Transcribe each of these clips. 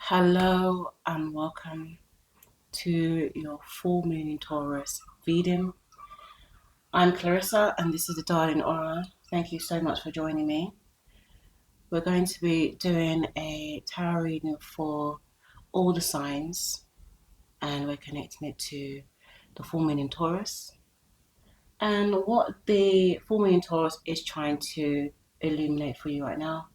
Hello and welcome to your full moon in Taurus reading. I'm Clarissa and this is the Darling Aura. Thank you so much for joining me. We're going to be doing a tarot reading for all the signs and we're connecting it to the full moon in Taurus and what the full moon in Taurus is trying to illuminate for you right now.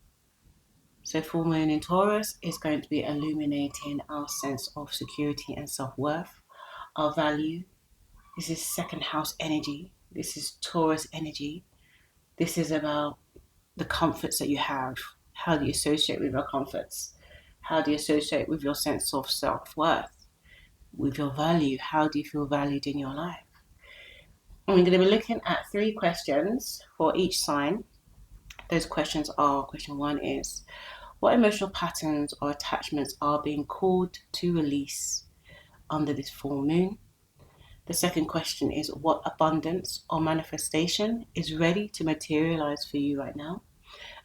So full moon in Taurus is going to be illuminating our sense of security and self-worth, our value. This is second house energy. This is Taurus energy. This is about the comforts that you have. How do you associate with your comforts? How do you associate with your sense of self-worth? With your value? How do you feel valued in your life? And we're going to be looking at 3 questions for each sign. Those questions are, question 1 is, what emotional patterns or attachments are being called to release under this full moon? The second question is, what abundance or manifestation is ready to materialize for you right now?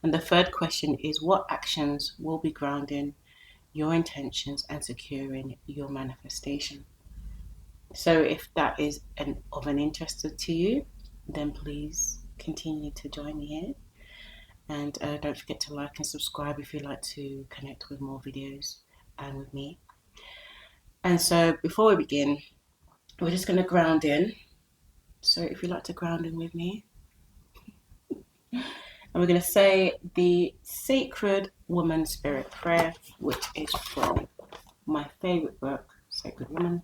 And the third question is, what actions will be grounding your intentions and securing your manifestation? So if that is of an interest to you, then please continue to join me here. And don't forget to like and subscribe if you'd like to connect with more videos and with me. And so before we begin, we're just going to ground in. So if you'd like to ground in with me. And we're going to say the Sacred Woman Spirit Prayer, which is from my favorite book, Sacred Woman.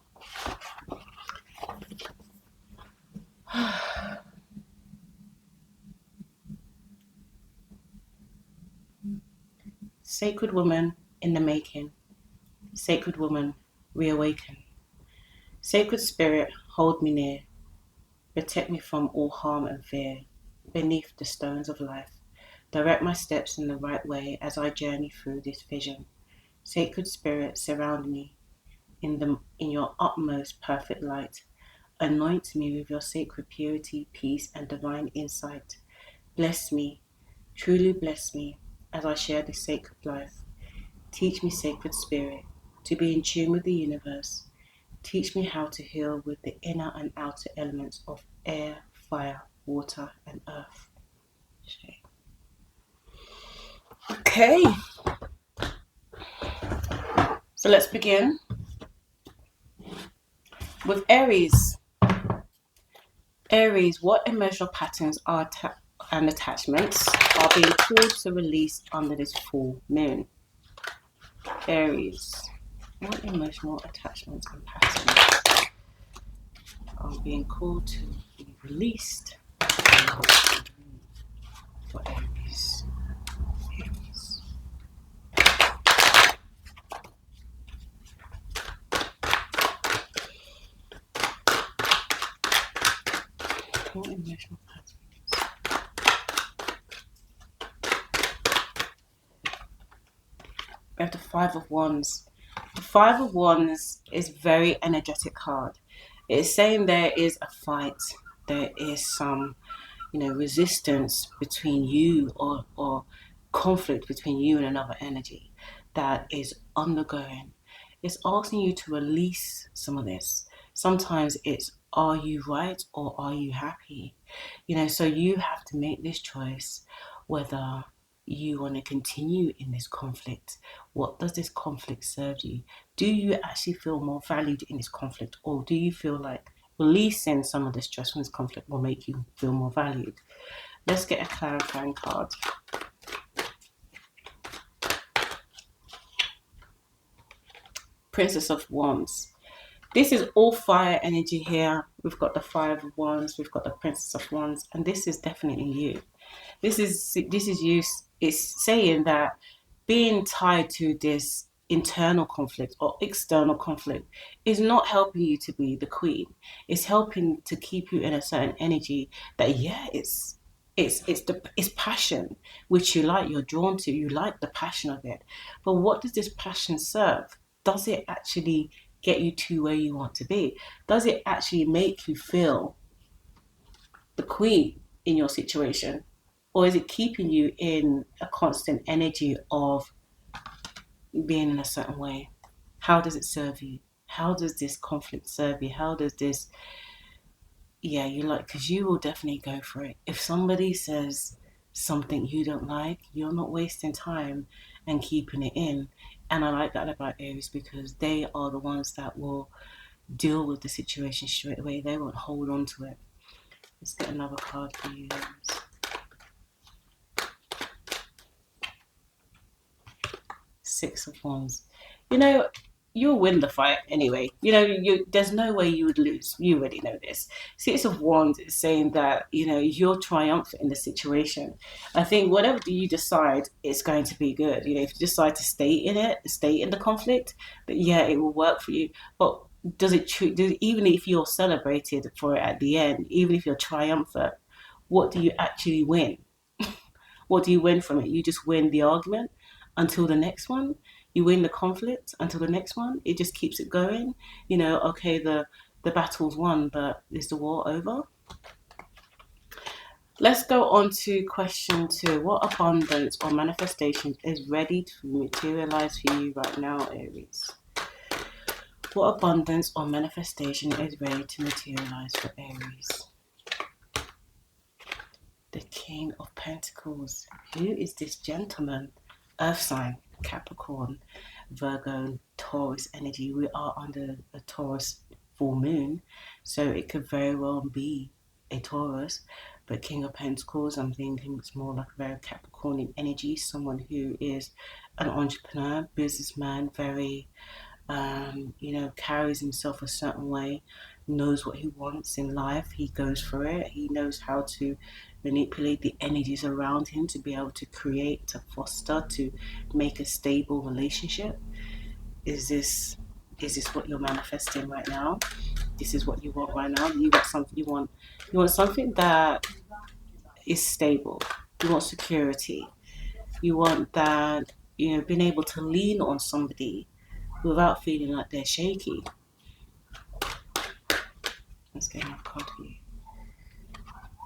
Sacred Woman in the making. Sacred Woman, reawaken. Sacred Spirit, hold me near. Protect me from all harm and fear. Beneath the stones of life, direct my steps in the right way as I journey through this vision. Sacred Spirit, surround me in your utmost perfect light. Anoint me with your sacred purity, peace, and divine insight. Bless me, truly bless me, as I share this sacred life. Teach me, Sacred Spirit, to be in tune with the universe. Teach me how to heal with the inner and outer elements of air, fire, water, and earth. Okay, so let's begin with Aries. Aries, what emotional patterns and attachments are being called to release under this full moon? Aries, what emotional attachments and patterns are being called to be released for Aries? Aries. What emotional patterns? We have the 5 of Wands. The 5 of Wands is very energetic card. It's saying there is a fight, there is some, resistance between you or conflict between you and another energy that is undergoing. It's asking you to release some of this. Sometimes it's, are you right or are you happy? So you have to make this choice whether you want to continue in this conflict. What does this conflict serve you? Do you actually feel more valued in this conflict, or do you feel like releasing some of the stress from this conflict will make you feel more valued? Let's get a clarifying card. Princess of Wands. This is all fire energy here. We've got the 5 of Wands, we've got the Princess of Wands, and this is definitely you. This is you. It's saying that being tied to this internal conflict or external conflict is not helping you to be the queen. It's helping to keep you in a certain energy that, it's passion which you like, you're drawn to, you like the passion of it. But what does this passion serve? Does it actually get you to where you want to be? Does it actually make you feel the queen in your situation? Or is it keeping you in a constant energy of being in a certain way? How does it serve you? How does this conflict serve you? How does this, yeah, you like, because you will definitely go for it. If somebody says something you don't like, you're not wasting time and keeping it in. And I like that about Aries, because they are the ones that will deal with the situation straight away. They won't hold on to it. Let's get another card for you. Six of Wands. You know, you'll win the fight anyway. You know, there's no way you would lose. You already know this. Six of Wands is saying that, you know, you're triumphant in the situation. I think whatever you decide, it's going to be good. You know, if you decide to stay in it, stay in the conflict, but yeah, it will work for you. But even if you're celebrated for it at the end, even if you're triumphant, what do you actually win? What do you win from it? You just win the argument until the next one. You win the conflict until the next one. It just keeps it going. You know, okay, the battle's won, but is the war over? Let's go on to question 2. What abundance or manifestation is ready to materialize for you right now, Aries? What abundance or manifestation is ready to materialize for Aries? The King of Pentacles. Who is this gentleman? Earth sign, Capricorn, Virgo, Taurus energy. We are under a Taurus full moon, so it could very well be a Taurus. But King of Pentacles, I'm thinking it's more like a very Capricornian energy, someone who is an entrepreneur, businessman, very you know, carries himself a certain way, knows what he wants in life, he goes for it, he knows how to manipulate the energies around him to be able to create, to foster, to make a stable relationship. Is this what you're manifesting right now? This is what you want right now. You want something, you want something that is stable. You want security. You want that, you know, being able to lean on somebody without feeling like they're shaky. Let's get another card for you.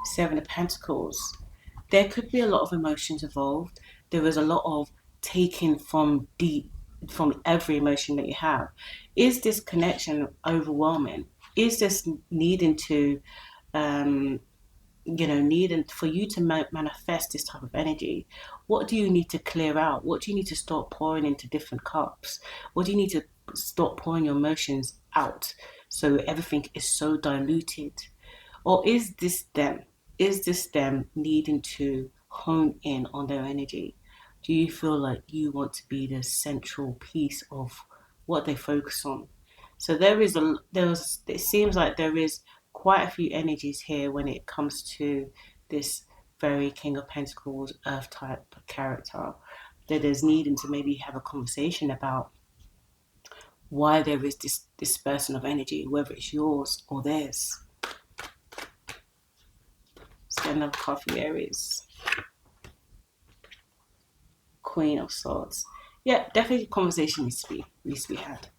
Seven of Pentacles. There could be a lot of emotions involved. There is a lot of taking from every emotion that you have. Is this connection overwhelming? Is this needing to needing for you to manifest this type of energy? What do you need to clear out? What do you need to start pouring into different cups? What do you need to start pouring your emotions out so everything is so diluted? Or is this them? Is this them needing to hone in on their energy? Do you feel like you want to be the central piece of what they focus on? So it seems like there is quite a few energies here when it comes to this very King of Pentacles Earth type character, that is needing to maybe have a conversation about why there is this dispersion of energy, whether it's yours or theirs. Let's get another card for Aries. Queen of Swords. Yeah, definitely a conversation needs to be had.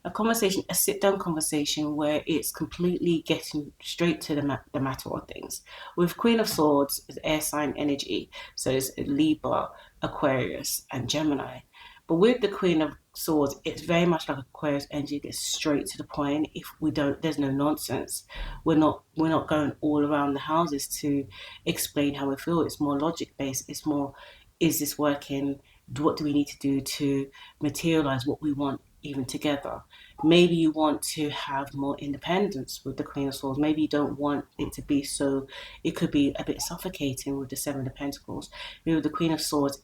A sit-down conversation where it's completely getting straight to the matter of things. With Queen of Swords, it's air sign energy, so it's Libra, Aquarius, and Gemini. But with the Queen of Swords, it's very much like Aquarius energy, gets straight to the point. If we don't, there's no nonsense. We're not going all around the houses to explain how we feel. It's more logic based. It's more, is this working? What do we need to do to materialize what we want even together? Maybe you want to have more independence with the Queen of Swords. Maybe you don't want it to be so, it could be a bit suffocating with the Seven of Pentacles. Maybe with the Queen of Swords,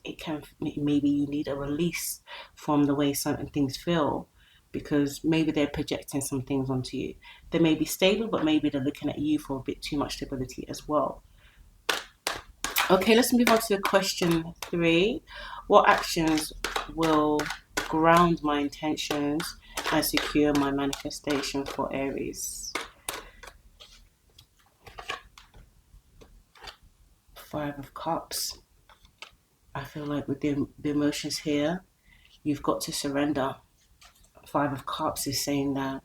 maybe you need a release from the way certain things feel, because maybe they're projecting some things onto you. They may be stable, but maybe they're looking at you for a bit too much stability as well. Okay, let's move on to question 3. What actions will ground my intentions and secure my manifestation for Aries? 5 of Cups. I feel like with the emotions here, you've got to surrender. 5 of Cups is saying that,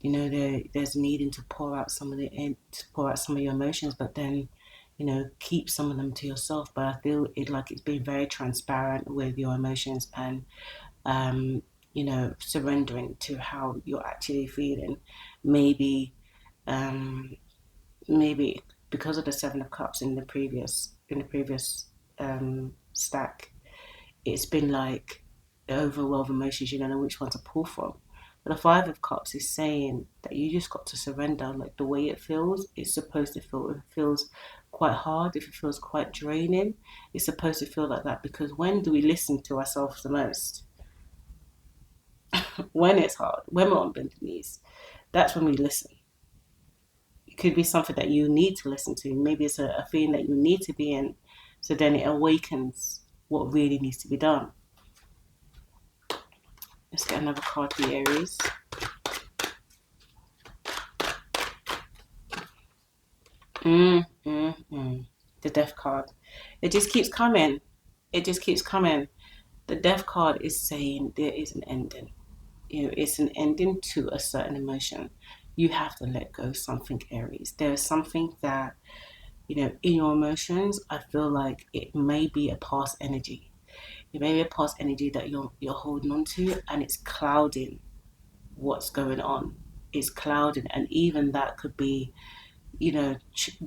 you know, there's needing to pour out some of your emotions, but then, you know, keep some of them to yourself. But I feel it's been very transparent with your emotions and you know, surrendering to how you're actually feeling. Maybe, maybe because of the Seven of Cups in the previous stack, it's been like the overwhelming emotions. You don't know which one to pull from. But the Five of Cups is saying that you just got to surrender. Like the way it feels, it's supposed to feel. If it feels quite hard, if it feels quite draining, it's supposed to feel like that. Because when do we listen to ourselves the most? When it's hard, when we're on bended knees, that's when we listen. It could be something that you need to listen to. Maybe it's a feeling that you need to be in. So then it awakens what really needs to be done. Let's get another card for the Aries. The Death card. It just keeps coming. It just keeps coming. The Death card is saying there is an ending. You know, it's an ending to a certain emotion. You have to let go of something, Aries. There is something that, you know, in your emotions, I feel like it may be a past energy. It may be a past energy that you're holding on to, and it's clouding what's going on. It's clouding, and even that could be, you know,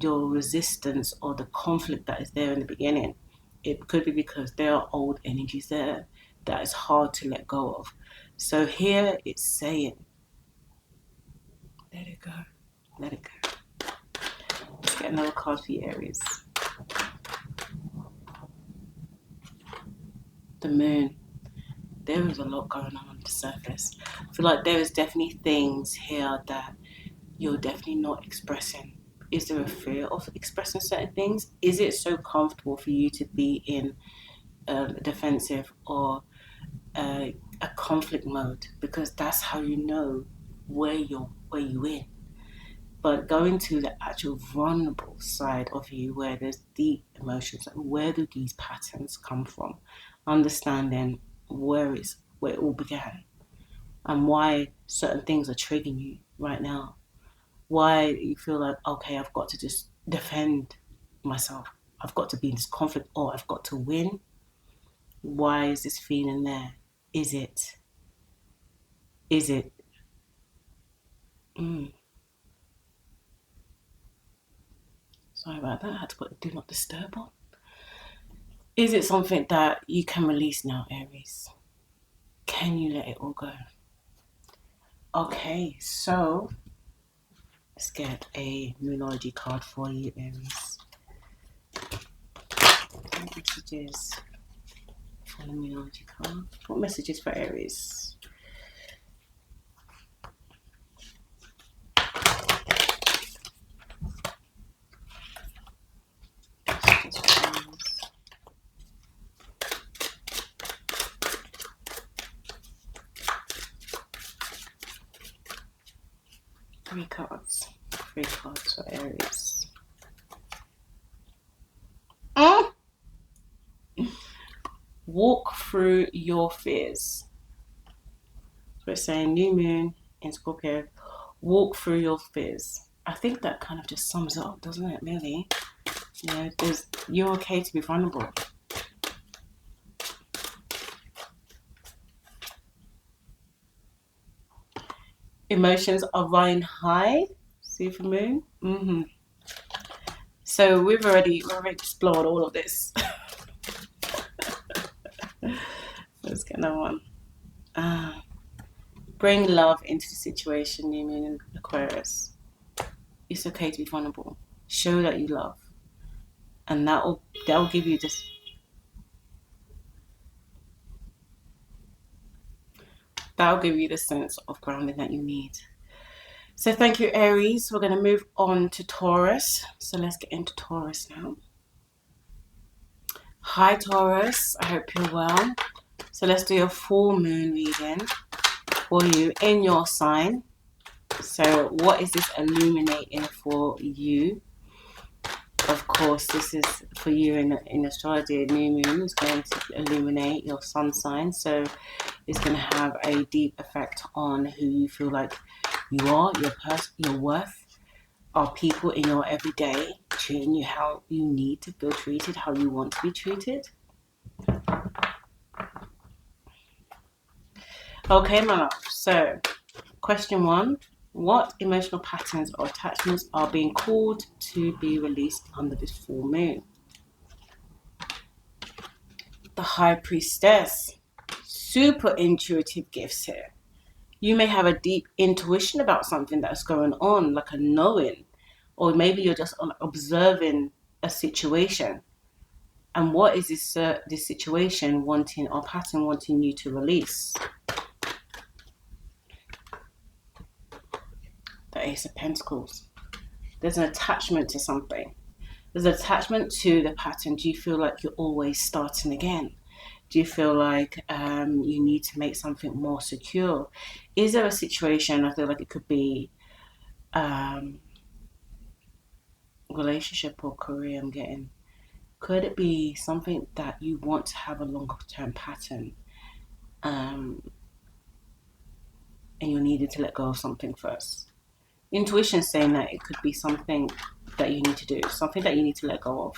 your resistance or the conflict that is there in the beginning. It could be because there are old energies there that is hard to let go of. So here it's saying, let it go, let it go. Let's get another card for you, Aries. The Moon. There is a lot going on the surface. I feel like there is definitely things here that you're definitely not expressing. Is there a fear of expressing certain things? Is it so comfortable for you to be in defensive or a conflict mode? Because that's how you know where you in. But going to the actual vulnerable side of you, where there's deep emotions, like where do these patterns come from? Understanding where it all began and why certain things are triggering you right now. Why you feel like, okay, I've got to just defend myself. I've got to be in this conflict, or I've got to win. Why is this feeling there? Is it? Sorry about that. I had to put do not disturb on. Is it something that you can release now, Aries? Can you let it all go? Okay, so let's get a Moonology card for you, Aries. What messages for the Moonology card? What messages for Aries? Three cards for Aries. Walk through your fears. So it's saying new moon in Scorpio. Walk through your fears. I think that kind of just sums it up, doesn't it, really? You know, you're okay to be vulnerable. Emotions are running high. Super moon. So we've already explored all of this. Let's get another one. Bring love into the situation, new moon in Aquarius. It's okay to be vulnerable. Show that you love, and that'll give you this. That'll give you the sense of grounding that you need. So thank you, Aries. We're going to move on to Taurus. So let's get into Taurus now. Hi, Taurus. I hope you're well. So let's do a full moon reading for you in your sign. So what is this illuminating for you? Of course, this is for you in astrology. New moon is going to illuminate your sun sign. So it's going to have a deep effect on who you feel like you are, your worth, are people in your everyday treating you how you need to feel treated, how you want to be treated. Okay, my love. So, question 1. What emotional patterns or attachments are being called to be released under this full moon? The High Priestess. Super intuitive gifts here. You may have a deep intuition about something that's going on, like a knowing, or maybe you're just observing a situation. And what is this situation wanting, or pattern wanting you to release? The Ace of Pentacles. There's an attachment to something. There's an attachment to the pattern. Do you feel like you're always starting again? Do you feel like you need to make something more secure? Is there a situation, I feel like it could be relationship or career I'm getting. Could it be something that you want to have a longer term pattern and you needed to let go of something first? Intuition is saying that it could be something that you need to do, something that you need to let go of.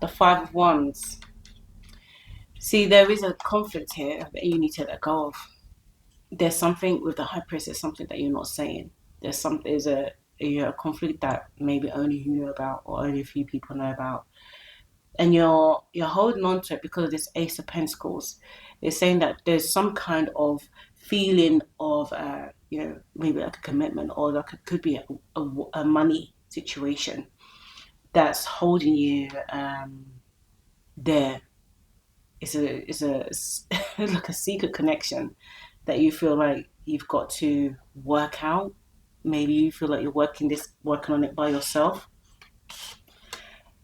The Five of Wands. See, there is a conflict here that you need to let go of. There's something with the High Priestess, something that you're not saying. There's a conflict that maybe only you know about or only a few people know about. And you're holding on to it because of this Ace of Pentacles. It's saying that there's some kind of feeling of, maybe like a commitment, or like it could be a money situation that's holding you there. It's like a secret connection that you feel like you've got to work out. Maybe you feel like you're working on it by yourself.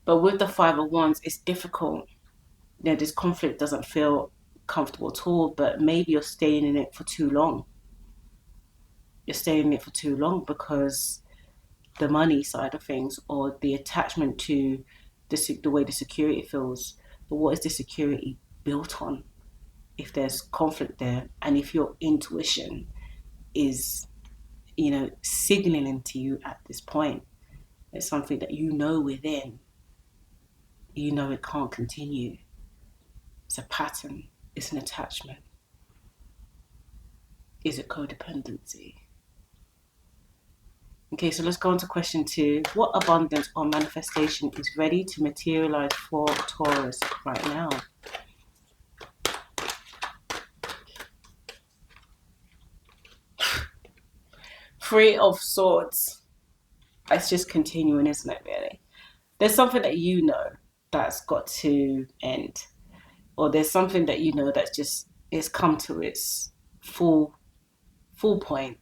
But with the Five of Wands, it's difficult. This conflict doesn't feel comfortable at all, but maybe you're staying in it for too long. You're staying in it for too long because the money side of things, or the attachment to the way the security feels. But what is the security built on? If there's conflict there, and if your intuition is, signaling to you at this point, it's something that you know within, it can't continue. It's a pattern. It's an attachment. Is it codependency? Okay, so let's go on to question 2. What abundance or manifestation is ready to materialize for Taurus right now? Three of Swords. It's just continuing, isn't it, really? There's something that you know that's got to end. Or there's something that you know that's just, it's come to its full point.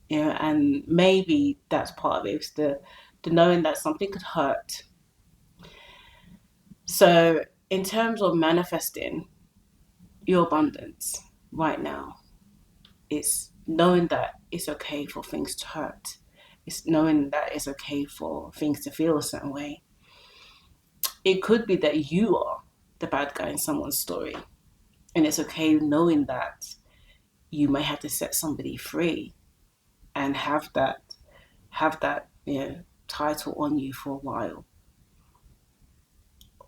And maybe that's part of it. It's the knowing that something could hurt. So in terms of manifesting your abundance right now, it's knowing that it's okay for things to hurt. It's knowing that it's okay for things to feel a certain way. It could be that you are the bad guy in someone's story, and it's okay knowing that you may have to set somebody free and have that title on you for a while.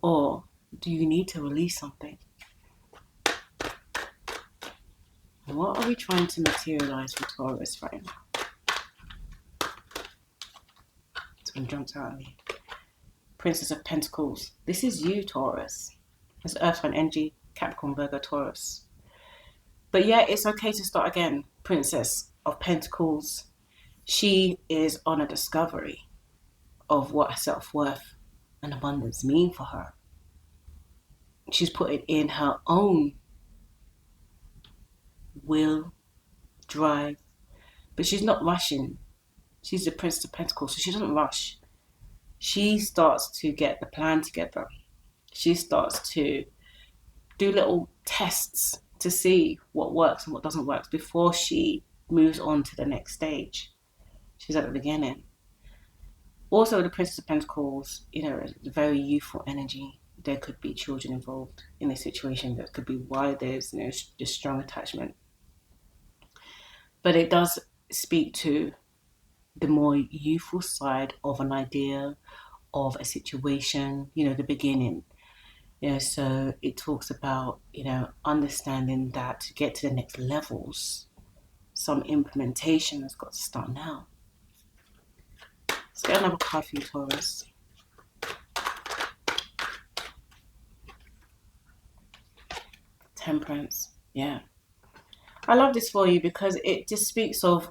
Or do you need to release something? What are we trying to materialize for Taurus right now? This one jumped out at me. Princess of Pentacles. This is you, Taurus. It's Earth sign energy, Capricorn, Virgo, Taurus. But yeah, it's okay to start again. Princess of Pentacles. She is on a discovery of what self-worth and abundance mean for her. She's putting in her own will, drive, but she's not rushing. She's the Princess of Pentacles, so she doesn't rush. She starts to get the plan together. She starts to do little tests to see what works and what doesn't work before she moves on to the next stage. She's at the beginning. Also, the Princess of Pentacles, is a very youthful energy. There could be children involved in this situation. That could be why there's this strong attachment. But it does speak to the more youthful side of an idea, of a situation, the beginning. So it talks about, understanding that to get to the next levels, some implementation has got to start now. Let's get another card for you, Taurus. Temperance. Yeah. I love this for you because it just speaks of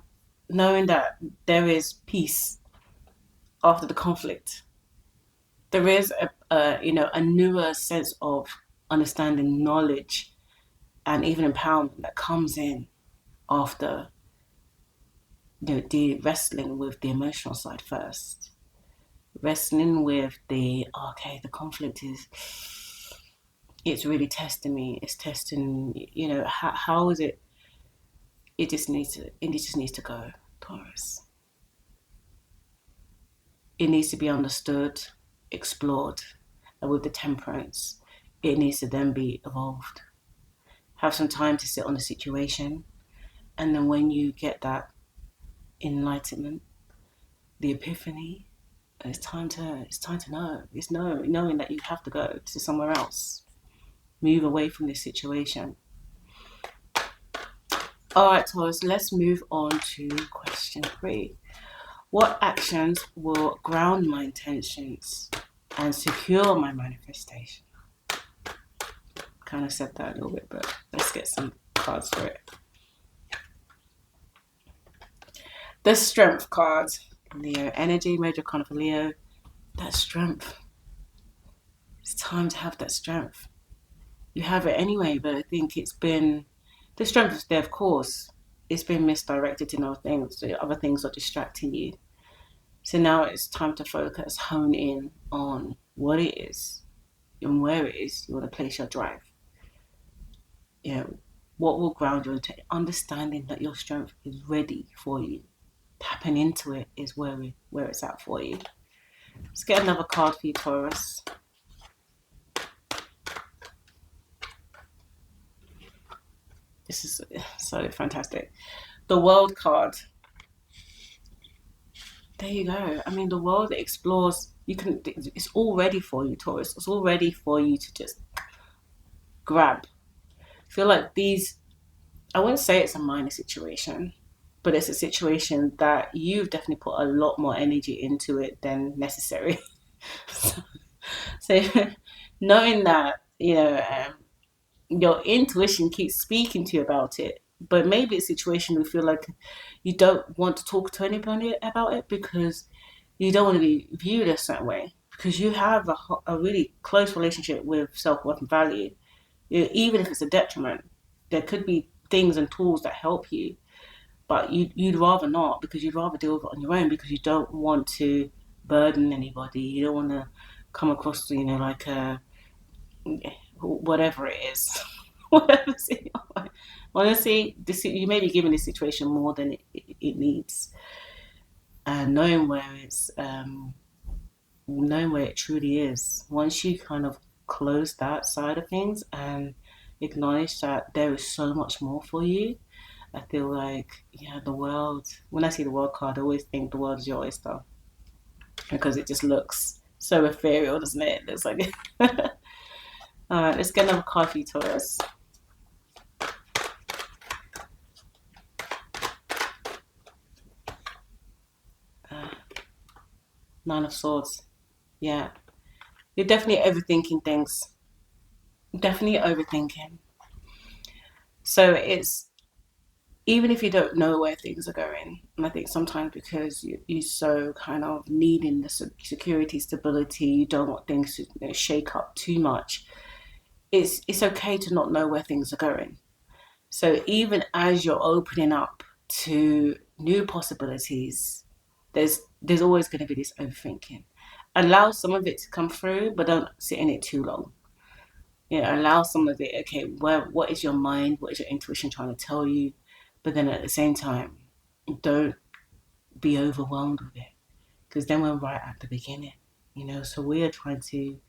knowing that there is peace after the conflict. There is a newer sense of understanding, knowledge, and even empowerment that comes in after the wrestling with the emotional side first. Wrestling with the conflict it's really testing me. It's testing, how is it? It just needs to go, Taurus. It needs to be understood, explored, and with the temperance, it needs to then be evolved. Have some time to sit on the situation, and then when you get that enlightenment, the epiphany, it's time to know. It's knowing that you have to go to somewhere else, move away from this situation. All right, Taurus, let's move on to question 3. What actions will ground my intentions and secure my manifestation? Kind of said that a little bit, but let's get some cards for it. The Strength card, Leo energy, major arcana for Leo. That strength. It's time to have that strength. You have it anyway, but I think the strength is there, of course. It's been misdirected in other things. The other things are distracting you. So now it's time to focus, hone in on what it is and where it is you want to place your drive. What will ground you into understanding that your strength is ready for you. Tapping into it is where it's at for you. Let's get another card for you, Taurus. This is so fantastic. The World card. There you go. I mean, the world explores. It's all ready for you, Taurus. It's all ready for you to just grab. I feel like I wouldn't say it's a minor situation, but it's a situation that you've definitely put a lot more energy into it than necessary. so knowing that, your intuition keeps speaking to you about it, but maybe it's a situation where you feel like you don't want to talk to anybody about it because you don't want to be viewed a certain way, because you have a really close relationship with self-worth and value. Even if it's a detriment, there could be things and tools that help you, but you'd rather not, because you'd rather deal with it on your own, because you don't want to burden anybody. You don't want to come across, like whatever it is. Honestly, you may be giving this situation more than it needs, and knowing where it truly is. Once you kind of close that side of things and acknowledge that there is so much more for you, I feel like, the world, when I see the world card, I always think the world is your oyster, because it just looks so ethereal, doesn't it? It looks like all right, let's get another card for you, Taurus. Nine of Swords. Yeah. You're definitely overthinking things. Definitely overthinking. So it's, even if you don't know where things are going, and I think sometimes because you're so kind of needing the security, stability, you don't want things to shake up too much. It's okay to not know where things are going. So even as you're opening up to new possibilities, there's always going to be this overthinking. Allow some of it to come through, but don't sit in it too long. Allow some of it. Okay, what is your mind? What is your intuition trying to tell you? But then at the same time, don't be overwhelmed with it, because then we're right at the beginning. So we are trying to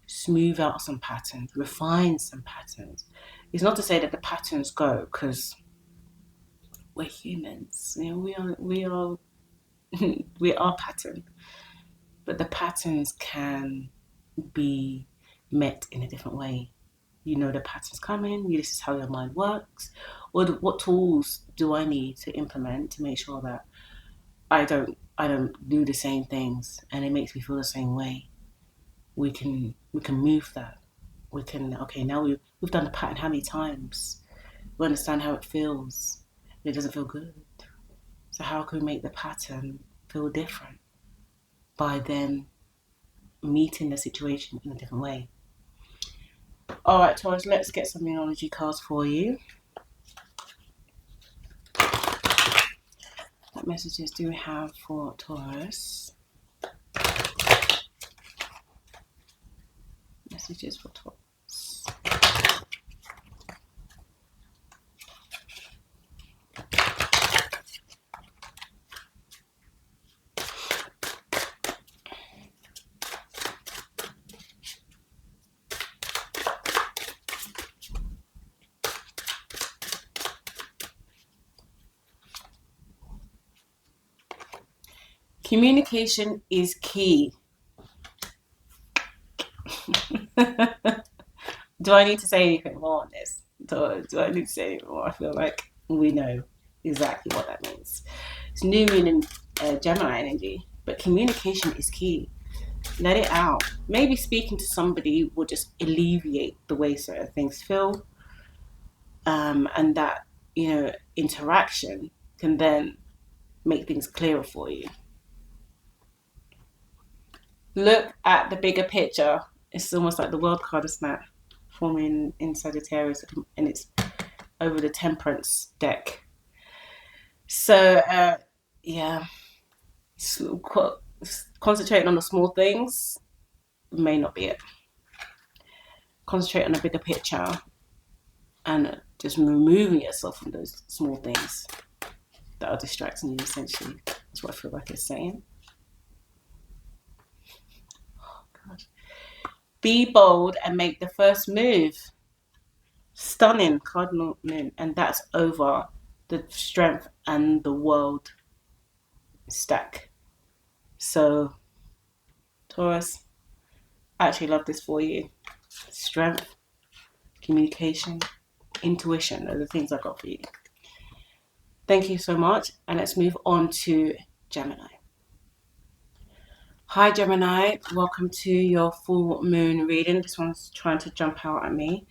smooth out some patterns, refine some patterns. It's not to say that the patterns go, because we're humans. We are we are pattern, but the patterns can be met in a different way. You know the patterns coming. This is how your mind works. Or what tools do I need to implement to make sure that I don't do the same things and it makes me feel the same way. We can move that. We can, okay, now we've done the pattern how many times? We understand how it feels. It doesn't feel good. So how can we make the pattern feel different by then meeting the situation in a different way? All right, Taurus, let's get some numerology cards for you. What messages do we have for Taurus? Messages for Taurus. Communication is key. Do I need to say anything more on this? Do I need to say anything more? I feel like we know exactly what that means. It's new moon in Gemini energy, but communication is key. Let it out. Maybe speaking to somebody will just alleviate the way certain things feel, and that, interaction can then make things clearer for you. Look at the bigger picture. It's almost like the world card is not forming in Sagittarius, and it's over the Temperance deck. So, concentrating on the small things may not be it. Concentrate on the bigger picture and just removing yourself from those small things that are distracting you, essentially. That's what I feel like it's saying. Be bold and make the first move. Stunning cardinal moon, and that's over the Strength and the World stack. So, Taurus, I actually love this for you. Strength, communication, intuition are the things I got for you. Thank you so much, and let's move on to Gemini. Hi Gemini, welcome to your full moon reading. This one's trying to jump out at me.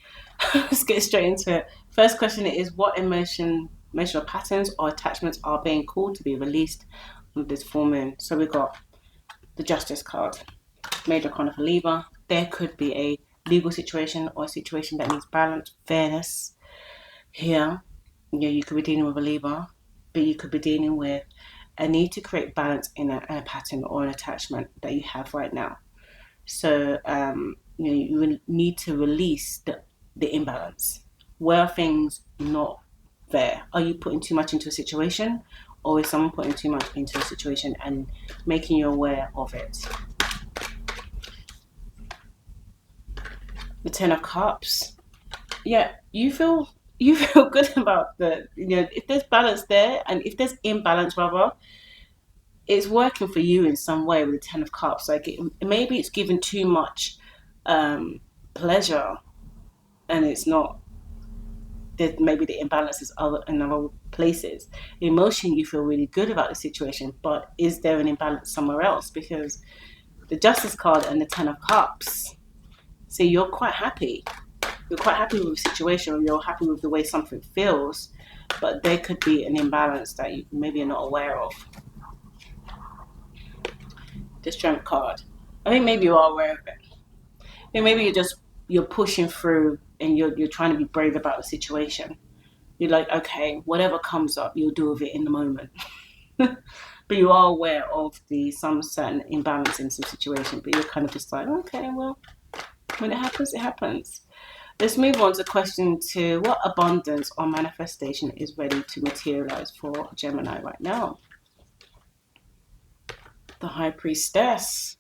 Let's get straight into it. First question is, what emotional patterns or attachments are being called to be released on this full moon? So we've got the Justice card, Major Arcana for Libra. There could be a legal situation or a situation that needs balance, fairness. Here, you could be dealing with a Libra, but you could be dealing with a need to create balance in a pattern or an attachment that you have right now. So you will need to release the imbalance. Where are things not fair? Are you putting too much into a situation, or is someone putting too much into a situation and making you aware of it? The Ten of Cups. Yeah, you feel good about if there's balance there, and if there's imbalance rather, it's working for you in some way with the Ten of Cups. Like maybe it's given too much pleasure, and it's not. Maybe the imbalance is in other places. Emotion, you feel really good about the situation, but is there an imbalance somewhere else? Because the Justice card and the Ten of Cups, see, you're quite happy. You're quite happy with the situation, or you're happy with the way something feels, but there could be an imbalance that you maybe are not aware of. The Strength card. I think maybe you are aware of it. I think maybe you're pushing through and you're trying to be brave about the situation. You're like, okay, whatever comes up, you'll deal with it in the moment. But you are aware of some certain imbalance in some situation, but you're kind of just like, okay, well, when it happens, it happens. Let's move on to question 2. What abundance or manifestation is ready to materialize for Gemini right now? The High Priestess.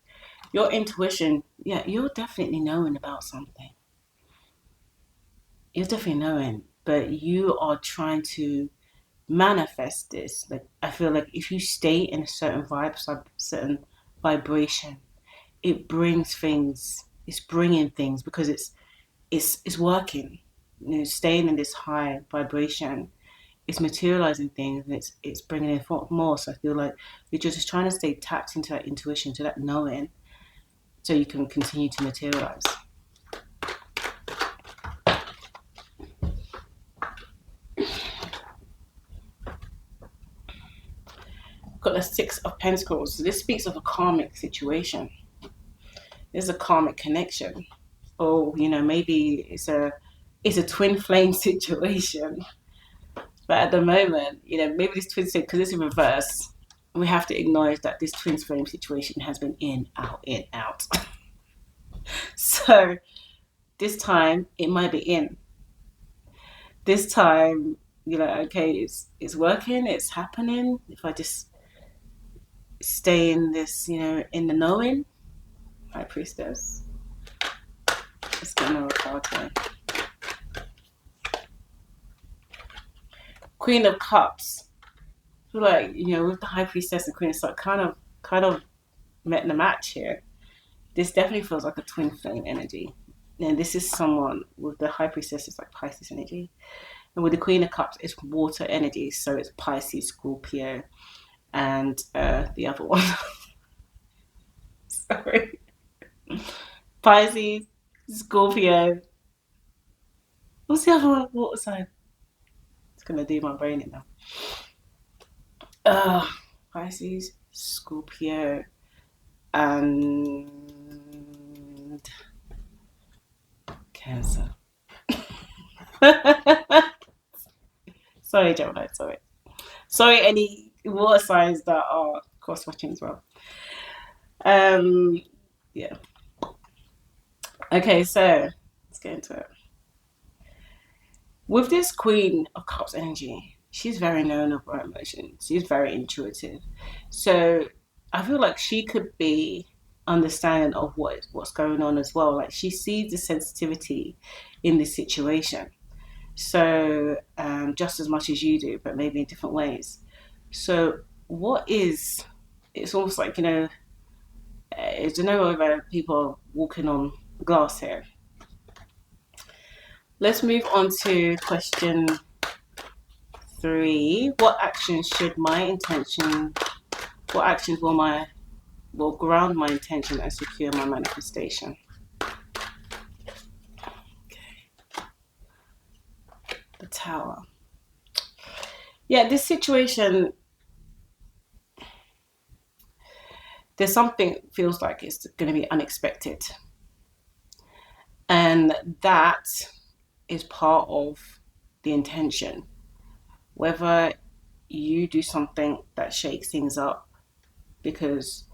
Your intuition, you're definitely knowing about something. You're definitely knowing, but you are trying to manifest this. Like, I feel like if you stay in a certain vibe, certain vibration, it brings things. it's bringing things because it's working. You know, staying in this high vibration, it's materializing things, and it's bringing in more. So I feel like you're just trying to stay tapped into that intuition, to that knowing, so you can continue to materialize. Got the Six of Pentacles. So this speaks of a karmic situation. There's a karmic connection, or you know, maybe it's a twin flame situation. But at the moment, you know, maybe this twin flame, because it's in reverse, we have to acknowledge that this twin flame situation has been in, out. So this time it might be in. This time, you know, okay, it's working, it's happening. If I just stay in this, you know, in the knowing. High Priestess. Let's get another card here. Queen of Cups. I feel like, you know, with the High Priestess and Queen of Cups, kind of met in the match here. This definitely feels like a twin flame energy. And this is someone with the High Priestess, it's like Pisces energy. And with the Queen of Cups, it's water energy. So it's Pisces, Scorpio, and the other one. Sorry. Pisces, Scorpio. What's the other one? Water sign? It's going to do my brain in now. Pisces, Scorpio, and Cancer. Sorry, Gemini, sorry. Sorry, any water signs that are cross-watching as well. Yeah. Okay, so let's get into it. With this Queen of Cups energy, she's very known of her emotions. She's very intuitive. So I feel like she could be understanding of what's going on as well. Like she sees the sensitivity in this situation. So just as much as you do, but maybe in different ways. So it's almost like, you know, I don't know whether people are walking on glass here. Let's move on to question 3. What actions will ground my intention and secure my manifestation? Okay. The Tower. Yeah, this situation, there's something feels like it's going to be unexpected. And that is part of the intention. Whether you do something that shakes things up because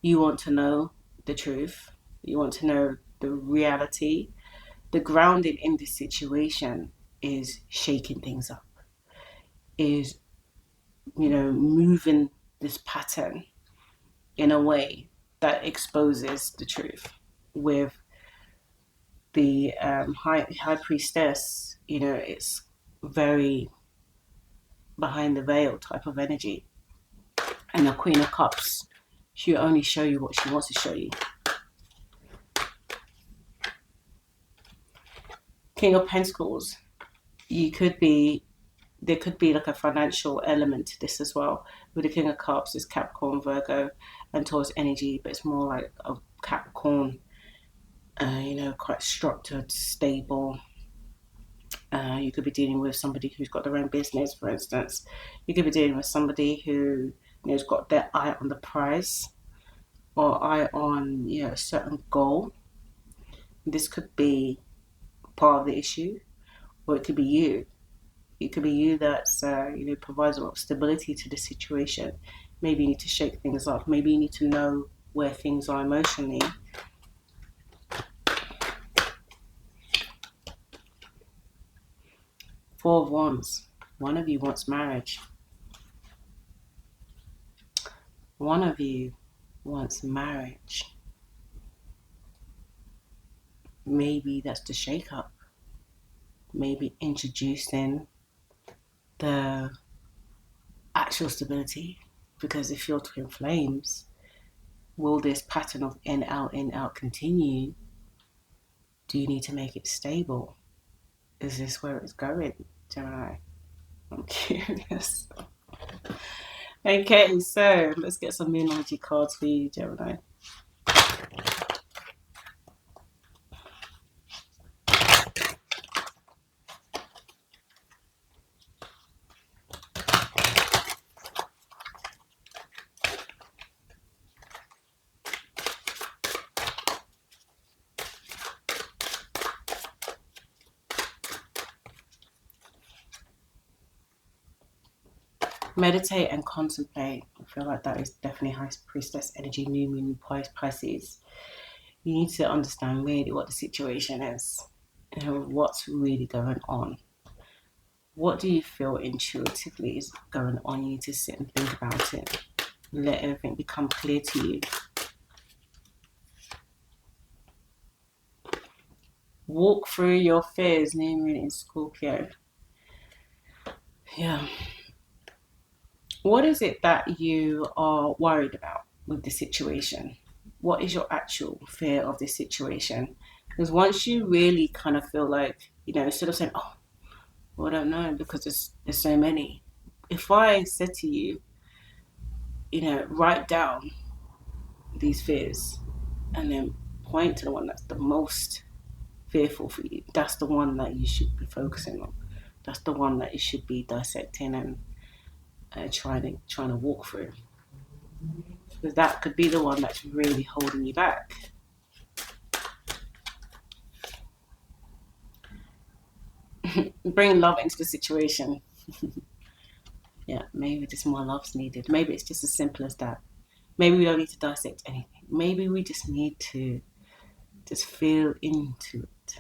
you want to know the truth, you want to know the reality, the grounding in this situation is shaking things up, is, you know, moving this pattern in a way that exposes the truth. With the high priestess, you know, it's very behind the veil type of energy. And the Queen of Cups, she'll only show you what she wants to show you. King of Pentacles, there could be like a financial element to this as well. With the King of Cups, it's Capricorn, Virgo, and Taurus energy, but it's more like a Capricorn, you know, quite structured, stable. You could be dealing with somebody who's got their own business, for instance. You could be dealing with somebody who, you know, has got their eye on the prize or eye on, you know, a certain goal. This could be part of the issue, or it could be you. It could be you that's, you know, provides a lot of stability to the situation. Maybe you need to shake things up. Maybe you need to know where things are emotionally. Four of Wands. One of you wants marriage. One of you wants marriage. Maybe that's the shake-up. Maybe introducing the actual stability. Because if you're twin flames, will this pattern of in, out continue? Do you need to make it stable? Is this where it's going, Gemini? I'm curious. Okay, so let's get some moon energy cards for you, Gemini. Meditate and contemplate. I feel like that is definitely High Priestess energy, new moon, Pisces. You need to understand really what the situation is and what's really going on. What do you feel intuitively is going on? You need to sit and think about it. Let everything become clear to you. Walk through your fears, new moon in Scorpio. Yeah. What is it that you are worried about with the situation? What is your actual fear of this situation? Because once you really kind of feel like, instead of saying, oh, well, I don't know, because there's so many. If I said to you, write down these fears and then point to the one that's the most fearful for you, that's the one that you should be focusing on. That's the one that you should be dissecting and trying to walk through, because that could be the one that's really holding you back. Bring love into the situation. Yeah, maybe just more love's needed. Maybe it's just as simple as that. Maybe we don't need to dissect anything. Maybe we just need to just feel into it.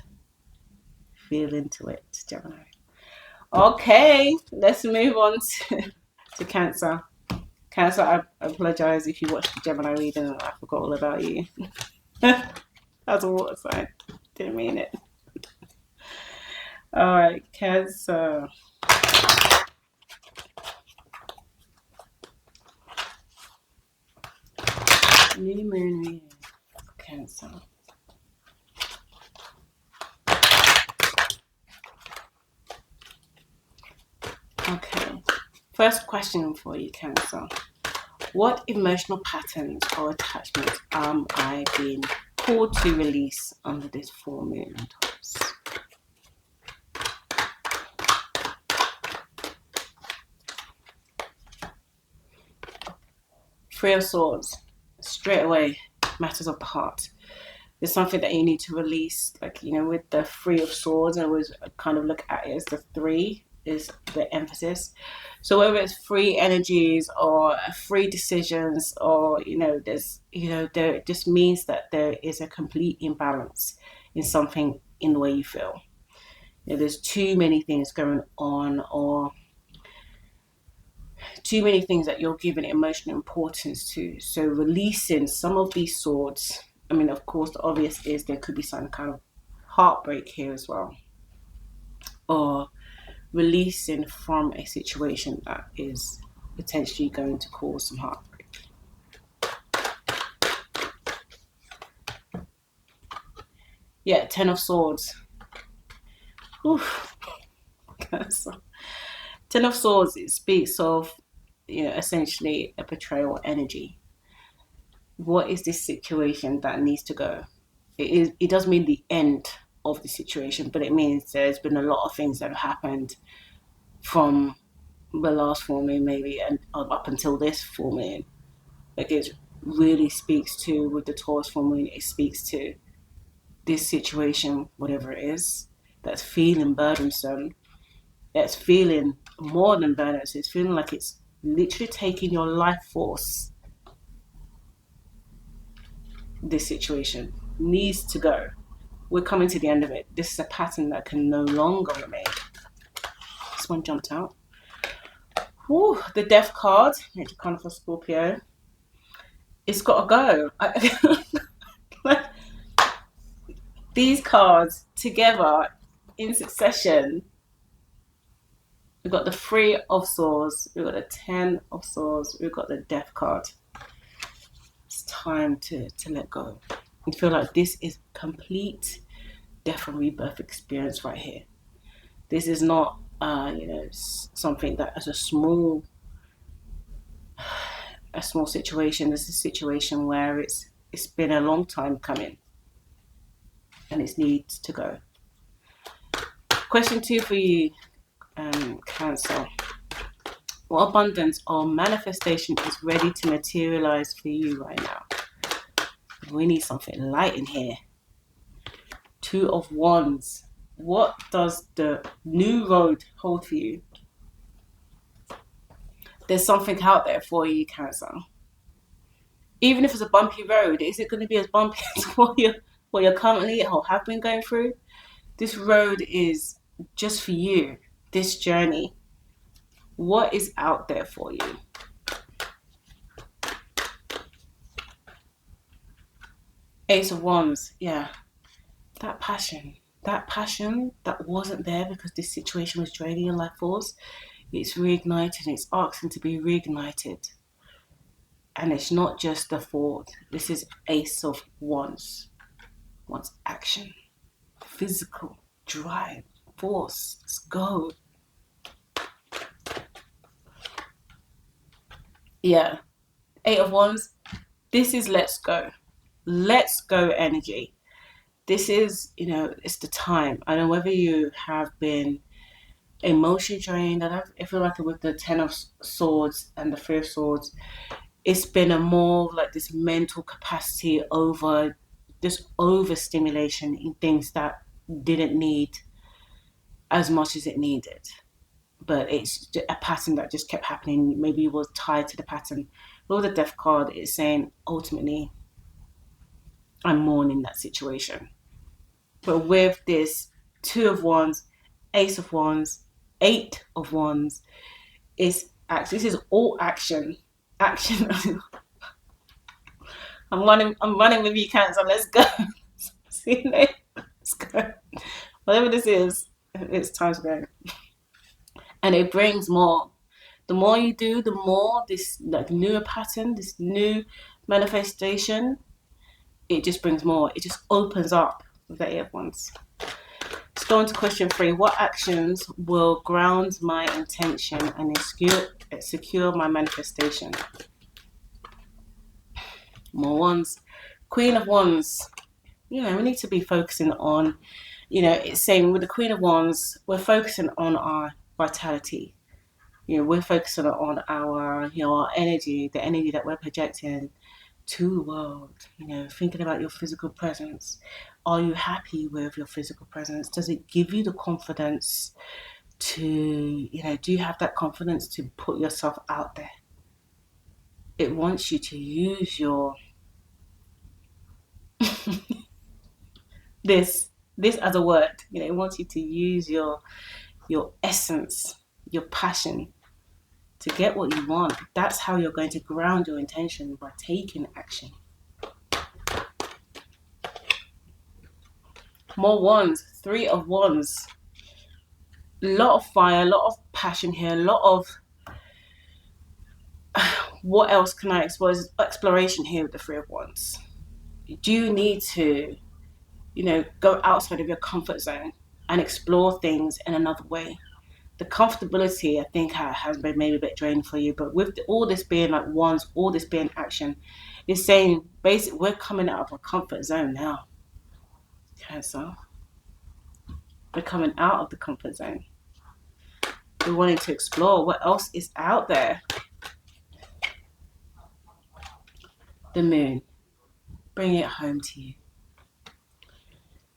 Feel into it, Gemini. Okay, let's move on to Cancer. Cancer, I apologize if you watched the Gemini reading and I forgot all about you. That's a water sign. Didn't mean it. All right, Cancer. New moon reading. Cancer. Okay. First question for you, Cancer. What emotional patterns or attachments am I being called to release under this full moon in Taurus? Three of Swords. Straight away, matters of the heart. There's something that you need to release, like, with the Three of Swords, I always kind of look at it as the three is the emphasis. So whether it's free energies or free decisions, or there's there, it just means that there is a complete imbalance in something in the way you feel. There's too many things going on, or too many things that you're giving emotional importance to. So releasing some of these swords. I mean, of course, the obvious is there could be some kind of heartbreak here as well, or releasing from a situation that is potentially going to cause some heartbreak. Yeah, Ten of Swords. Oof. Ten of Swords, it speaks of, essentially a betrayal energy. What is this situation that needs to go? It does mean the end of the situation, but it means there's been a lot of things that have happened from the last full moon, maybe, and up until this full moon. Like, it really speaks to, with the Taurus full moon, it speaks to this situation, whatever it is, that's feeling burdensome, that's feeling more than burdensome. It's feeling like it's literally taking your life force. This situation needs to go. We're coming to the end of it. This is a pattern that can no longer remain. This one jumped out. Woo, the Death card, Major Card for Scorpio. It's got to go. These cards together in succession. We've got the Three of Swords, we've got the Ten of Swords, we've got the Death card. It's time to let go. I feel like this is complete death and rebirth experience right here. This is not, something that is a small situation. This is a situation where it's been a long time coming, and it needs to go. Question 2 for you, Cancer. What abundance or manifestation is ready to materialize for you right now? We need something light in here. 2 of Wands. What does the new road hold for you? There's something out there for you, Cancer. Even if it's a bumpy road, is it going to be as bumpy as what you're currently or have been going through? This road is just for you, this journey. What is out there for you? Ace of Wands, yeah. That passion that wasn't there because this situation was draining your life force, it's reignited. It's asking to be reignited. And it's not just the thought. This is Ace of Wands. Wants action, physical, drive, force. Let's go. Yeah. 8 of Wands. This is let's go. Let's go energy. This is, it's the time. I don't know whether you have been emotion drained. I feel like with the 10 of Swords and the 3 of Swords, it's been a more like this mental capacity over, this overstimulation in things that didn't need as much as it needed. But it's a pattern that just kept happening. Maybe you was tied to the pattern. With the Death card, it's saying, ultimately, I'm mourning that situation. But with this 2 of Wands, Ace of Wands, 8 of Wands, this is all action. Action. I'm running with you, Cancer. Let's go. See you later. Let's go. Whatever this is, it's time to go. And it brings more. The more you do, the more this like newer pattern, this new manifestation, it just brings more. It just opens up with the 8 of Wands. Let's go on to question 3. What actions will ground my intention and secure my manifestation? More Wands. Queen of Wands. We need to be focusing on, it's saying with the Queen of Wands, we're focusing on our vitality. We're focusing on our, our energy, the energy that we're projecting to the world. Thinking about your physical presence. Are you happy with your physical presence? Does it give you the confidence to, do you have that confidence to put yourself out there? It wants you to use your this as a word. It wants you to use your essence, your passion to get what you want. That's how you're going to ground your intention, by taking action. More Wands. 3 of Wands. A lot of fire, a lot of passion here, a lot of what else can I expose? Exploration here with the 3 of Wands. Do you need to, go outside of your comfort zone and explore things in another way? The comfortability, I think, has been maybe a bit draining for you. But with all this being like Wands, all this being action, it's saying basically we're coming out of our comfort zone now. Okay, so we're coming out of the comfort zone. We're wanting to explore what else is out there. The Moon. Bring it home to you.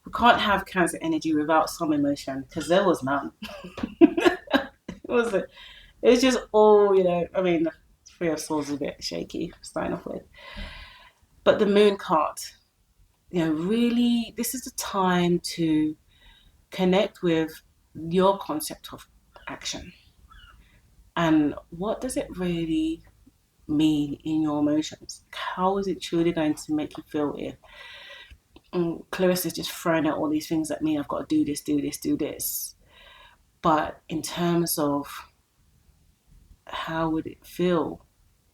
We can't have Cancer energy without some emotion, because there was none. It was just all, the 3 of Swords is a bit shaky, starting off with. But the Moon card, really, this is the time to connect with your concept of action. And what does it really mean in your emotions? How is it truly going to make you feel if Clarissa's just throwing out all these things at me? I've got to do this, do this, do this. But in terms of how would it feel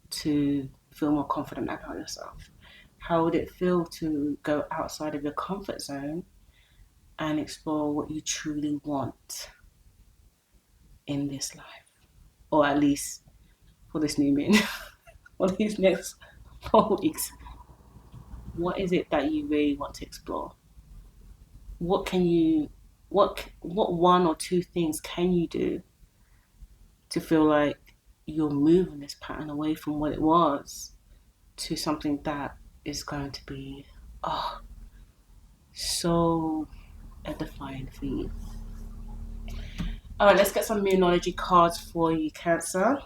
to feel more confident about yourself? How would it feel to go outside of your comfort zone and explore what you truly want in this life, or at least for this new moon, for these next 4 weeks. What is it that you really want to explore? What one or two things can you do to feel like you're moving this pattern away from what it was to something that is going to be so edifying for you? All right, let's get some Moonology cards for you, Cancer.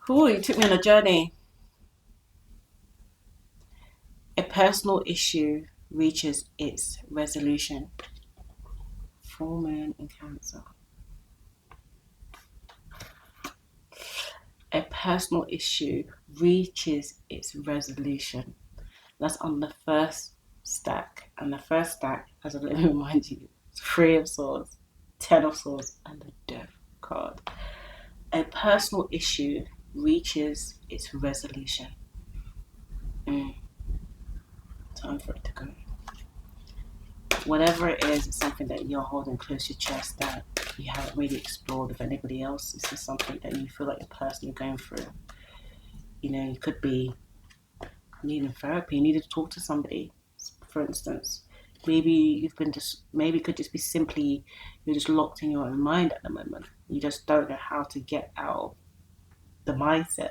Ooh, you took me on a journey. A personal issue reaches its resolution. Full moon in Cancer. A personal issue reaches its resolution. That's on the first stack. And the first stack, as I let me remind you, is 3 of Swords, 10 of Swords, and the Death card. A personal issue reaches its resolution. Time for it to go. Whatever it is, it's something that you're holding close to your chest that you haven't really explored with anybody else. It's just something that you feel like you're personally going through. You know, you could be needing therapy, you needed to talk to somebody, for instance. Maybe maybe it could just be simply you're just locked in your own mind at the moment. You just don't know how to get out of the mindset.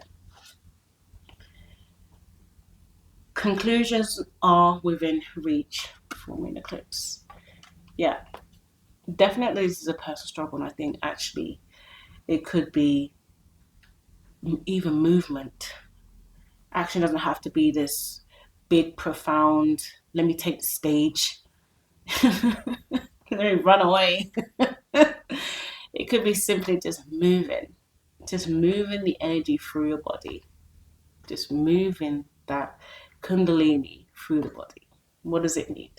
Conclusions are within reach for moon eclipse. Yeah, definitely this is a personal struggle, and I think actually it could be even movement. Action doesn't have to be this big, profound, let me take the stage, let me run away. It could be simply just moving the energy through your body, just moving that kundalini through the body. What does it need?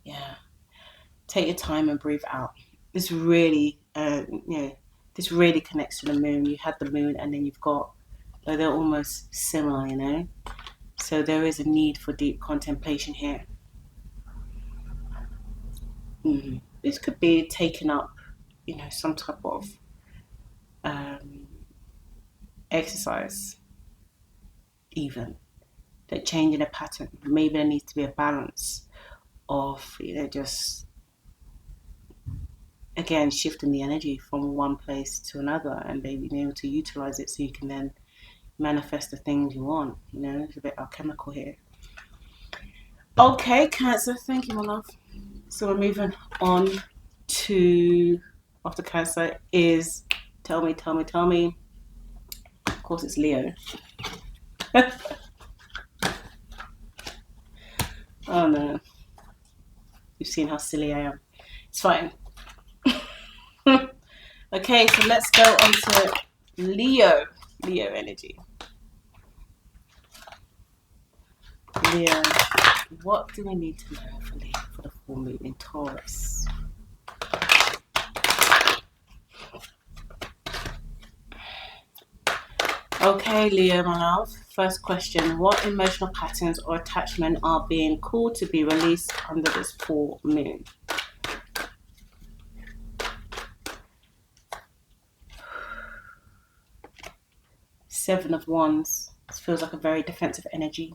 Yeah, take your time and breathe out. This really, this really connects to the moon. You had the moon, and then you've got, like, they're almost similar, you know. So there is a need for deep contemplation here. This could be taking up, some type of exercise, even. That changing a pattern. Maybe there needs to be a balance of, just, again, shifting the energy from one place to another and being able to utilize it so you can then manifest the things you want. It's a bit alchemical here. Okay, Cancer, thank you, my love. So we're moving on to, after Cancer is, tell me. Of course, it's Leo. Oh no. You've seen how silly I am. It's fine. Okay, so let's go on to Leo energy. Leo, what do we need to know for Leo for the full moon in Taurus? Okay, Leo, my love. First question, what emotional patterns or attachment are being called to be released under this full moon? Seven of Wands. This feels like a very defensive energy.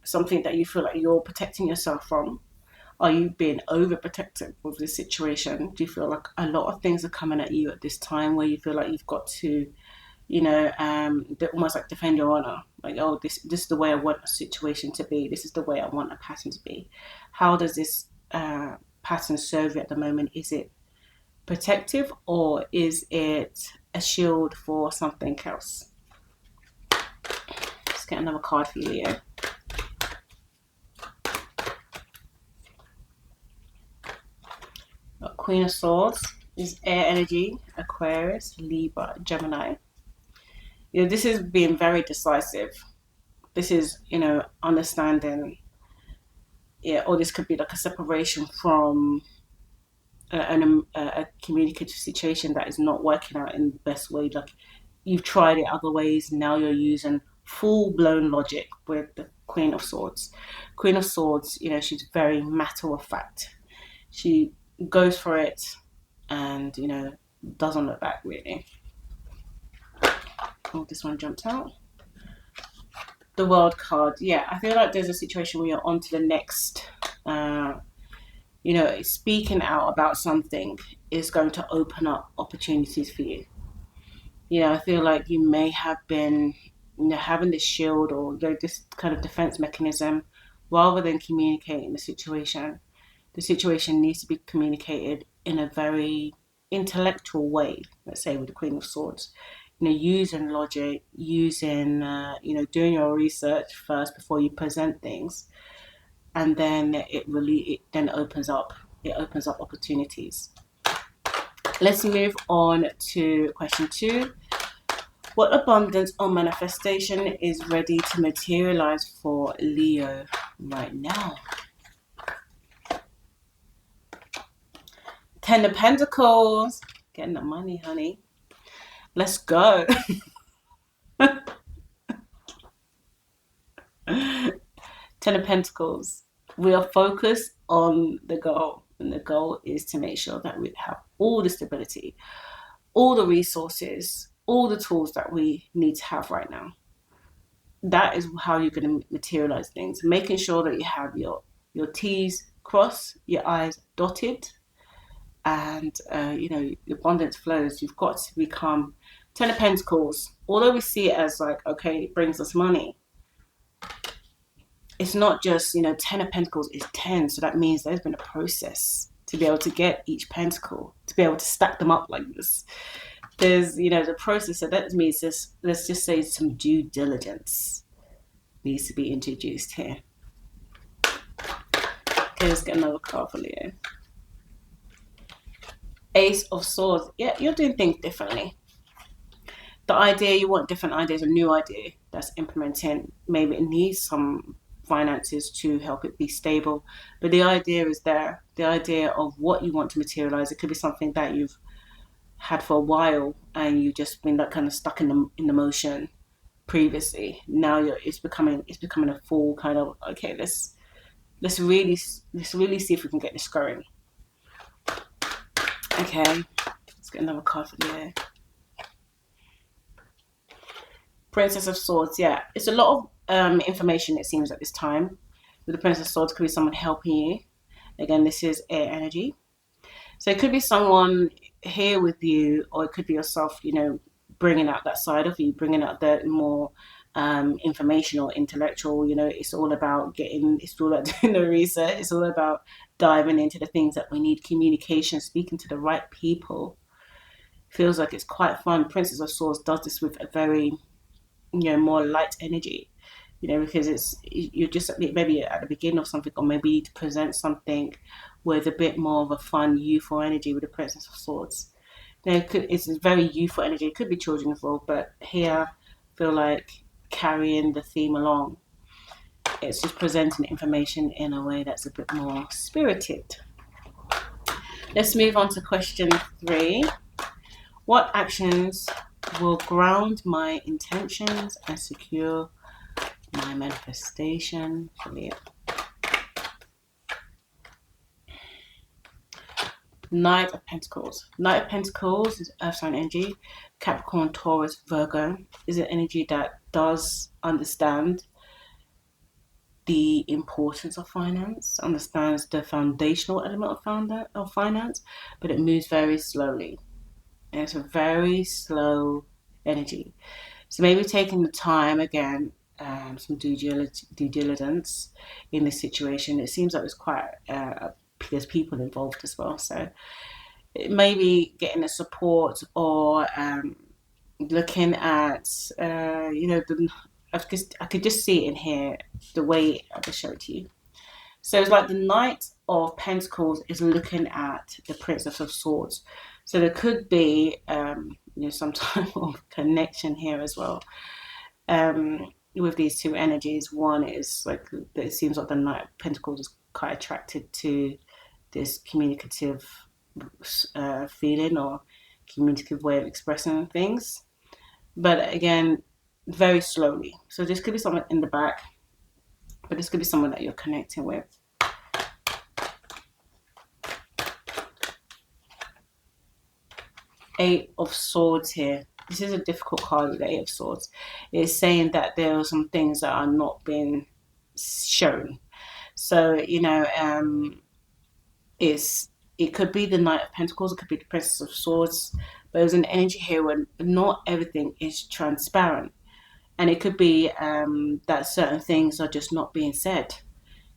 Something that you feel like you're protecting yourself from. Are you being overprotective of this situation? Do you feel like a lot of things are coming at you at this time where you feel like you've got to, almost like defend your honor? Like, oh, this is the way I want a situation to be. This is the way I want a pattern to be. How does this pattern serve you at the moment? Is it protective or is it a shield for something else? Let's get another card for you, Leo. Queen of Swords is air energy, Aquarius, Libra, Gemini. This is being very decisive. This is, understanding, or this could be like a separation from a communicative situation that is not working out in the best way. Like, you've tried it other ways, now you're using full-blown logic with the Queen of Swords. Queen of Swords, she's very matter of fact. She goes for it and, doesn't look back, really. Oh, this one jumped out. The World card. Yeah, I feel like there's a situation where you're on to the next, speaking out about something is going to open up opportunities for you. I feel like you may have been, having this shield or this kind of defense mechanism rather than communicating the situation. The situation needs to be communicated in a very intellectual way, let's say with the Queen of Swords. Using logic, using, doing your research first before you present things. And then it then opens up opportunities. Let's move on to question 2. What abundance or manifestation is ready to materialize for Leo right now? 10 of Pentacles. Getting the money, honey. Let's go. 10 of Pentacles. We are focused on the goal. And the goal is to make sure that we have all the stability, all the resources, all the tools that we need to have right now. That is how you're going to materialize things. Making sure that you have your T's crossed, your I's dotted, and your abundance flows. You've got to become 10 of Pentacles. Although we see it as like, okay, it brings us money, it's not just, 10 of Pentacles is 10. So that means there's been a process to be able to get each pentacle, to be able to stack them up like this. There's, the process. So that means this, let's just say some due diligence needs to be introduced here. Okay, let's get another card for Leo. Ace of Swords. Yeah, you're doing things differently. The idea, you want different ideas, a new idea that's implementing. Maybe it needs some finances to help it be stable, but the idea is there. The idea of what you want to materialize. It could be something that you've had for a while and you've just been like kind of stuck in the motion previously. Now it's becoming a full kind of, okay, let's really see if we can get this going. Okay, let's get another card for the year. Princess of Swords. Yeah, it's a lot of information, it seems, at this time. With the Princess of Swords, could be someone helping you. Again, this is air energy. So it could be someone here with you, or it could be yourself, bringing out that side of you, bringing out the more informational, intellectual. It's all about doing the research. It's all about diving into the things that we need. Communication, speaking to the right people. Feels like it's quite fun. Princess of Swords does this with a very, more light energy, because you're just maybe at the beginning of something, or maybe to present something with a bit more of a fun, youthful energy with the Princess of Swords. It's a very youthful energy. It could be children as well, but here I feel like carrying the theme along. It's just presenting information in a way that's a bit more spirited. Let's move on to question 3. What actions will ground my intentions and secure my manifestation for Leo? Knight of Pentacles. Knight of Pentacles is earth sign energy. Capricorn, Taurus, Virgo is an energy that does understand the importance of finance, understands the foundational element of finance, but it moves very slowly. And it's a very slow energy. So maybe taking the time again, some due diligence in this situation. It seems like there's people involved as well. So maybe getting a support or looking at, I could just see it in here, the way I just showed to you. So it's like the Knight of Pentacles is looking at the Princess of Swords. So there could be, some type of connection here as well. With these two energies, one is like, it seems like the Knight of Pentacles is quite attracted to this communicative feeling or communicative way of expressing things. But again, very slowly. So this could be someone in the back, but this could be someone that you're connecting with. Eight of Swords here. This is a difficult card with the Eight of Swords. It's saying that there are some things that are not being shown. So, it could be the Knight of Pentacles, it could be the Princess of Swords, but there's an energy here where not everything is transparent. And it could be that certain things are just not being said.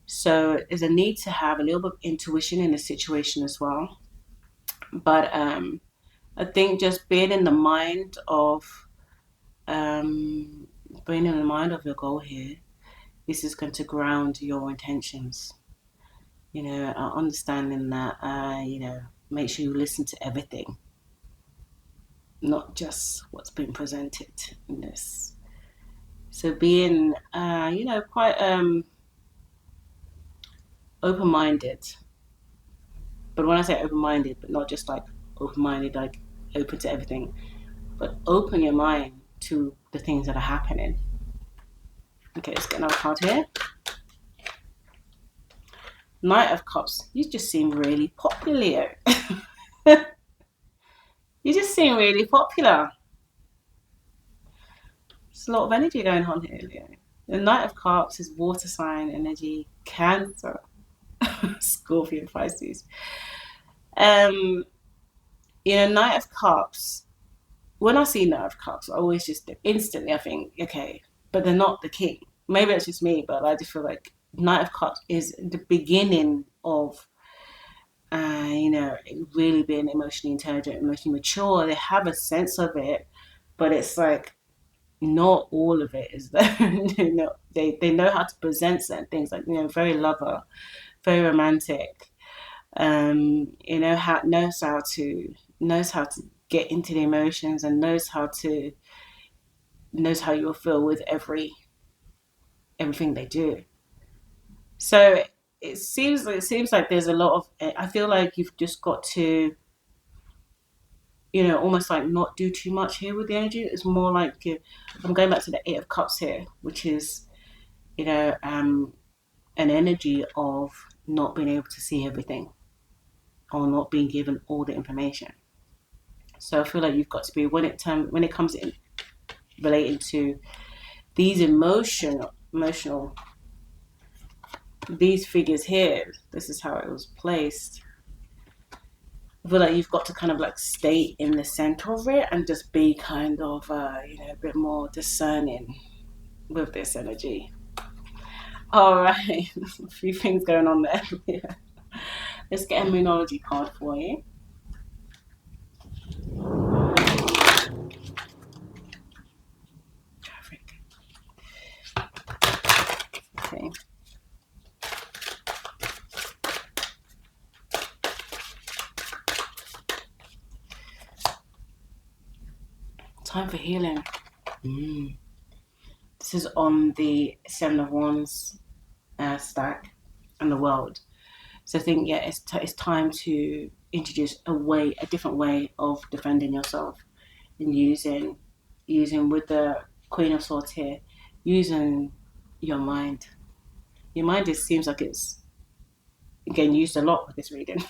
So there's a need to have a little bit of intuition in the situation as well. But I think just being in the mind of your goal here, this is going to ground your intentions. Understanding that, make sure you listen to everything, not just what's been presented in this. So being, quite open-minded. But when I say open-minded, but not just like open-minded, like open to everything, but open your mind to the things that are happening. Okay, let's get another card here. Knight of Cups. You just seem really popular. You just seem really popular. There's a lot of energy going on here, Leo. The Knight of Cups is water sign energy, Cancer, Scorpio, Pisces. Knight of Cups. When I see Knight of Cups, I always just instantly I think, okay, but they're not the king. Maybe it's just me, but I just feel like Knight of Cups is the beginning of, really being emotionally intelligent, emotionally mature. They have a sense of it, but it's like not all of it is there. They know how to present certain things, like very lover, very romantic. Knows how to get into the emotions and knows how you'll feel with everything they do. So it seems like there's a lot of, I feel like you've just got to, almost like not do too much here with the energy. It's more like, I'm going back to the Eight of Cups here, which is, an energy of not being able to see everything or not being given all the information. So I feel like you've got to be, when it comes in relating to these emotional, these figures here, this is how it was placed. I feel like you've got to kind of like stay in the center of it and just be kind of, a bit more discerning with this energy. All right, a few things going on there. Yeah. Let's get a Moonology card for you. Okay. Time for healing. This is on the Seven of Wands stack and the World. So I think, it's time to introduce a different way of defending yourself, and using with the Queen of Swords here, using your mind. Your mind seems like it's getting used a lot with this reading.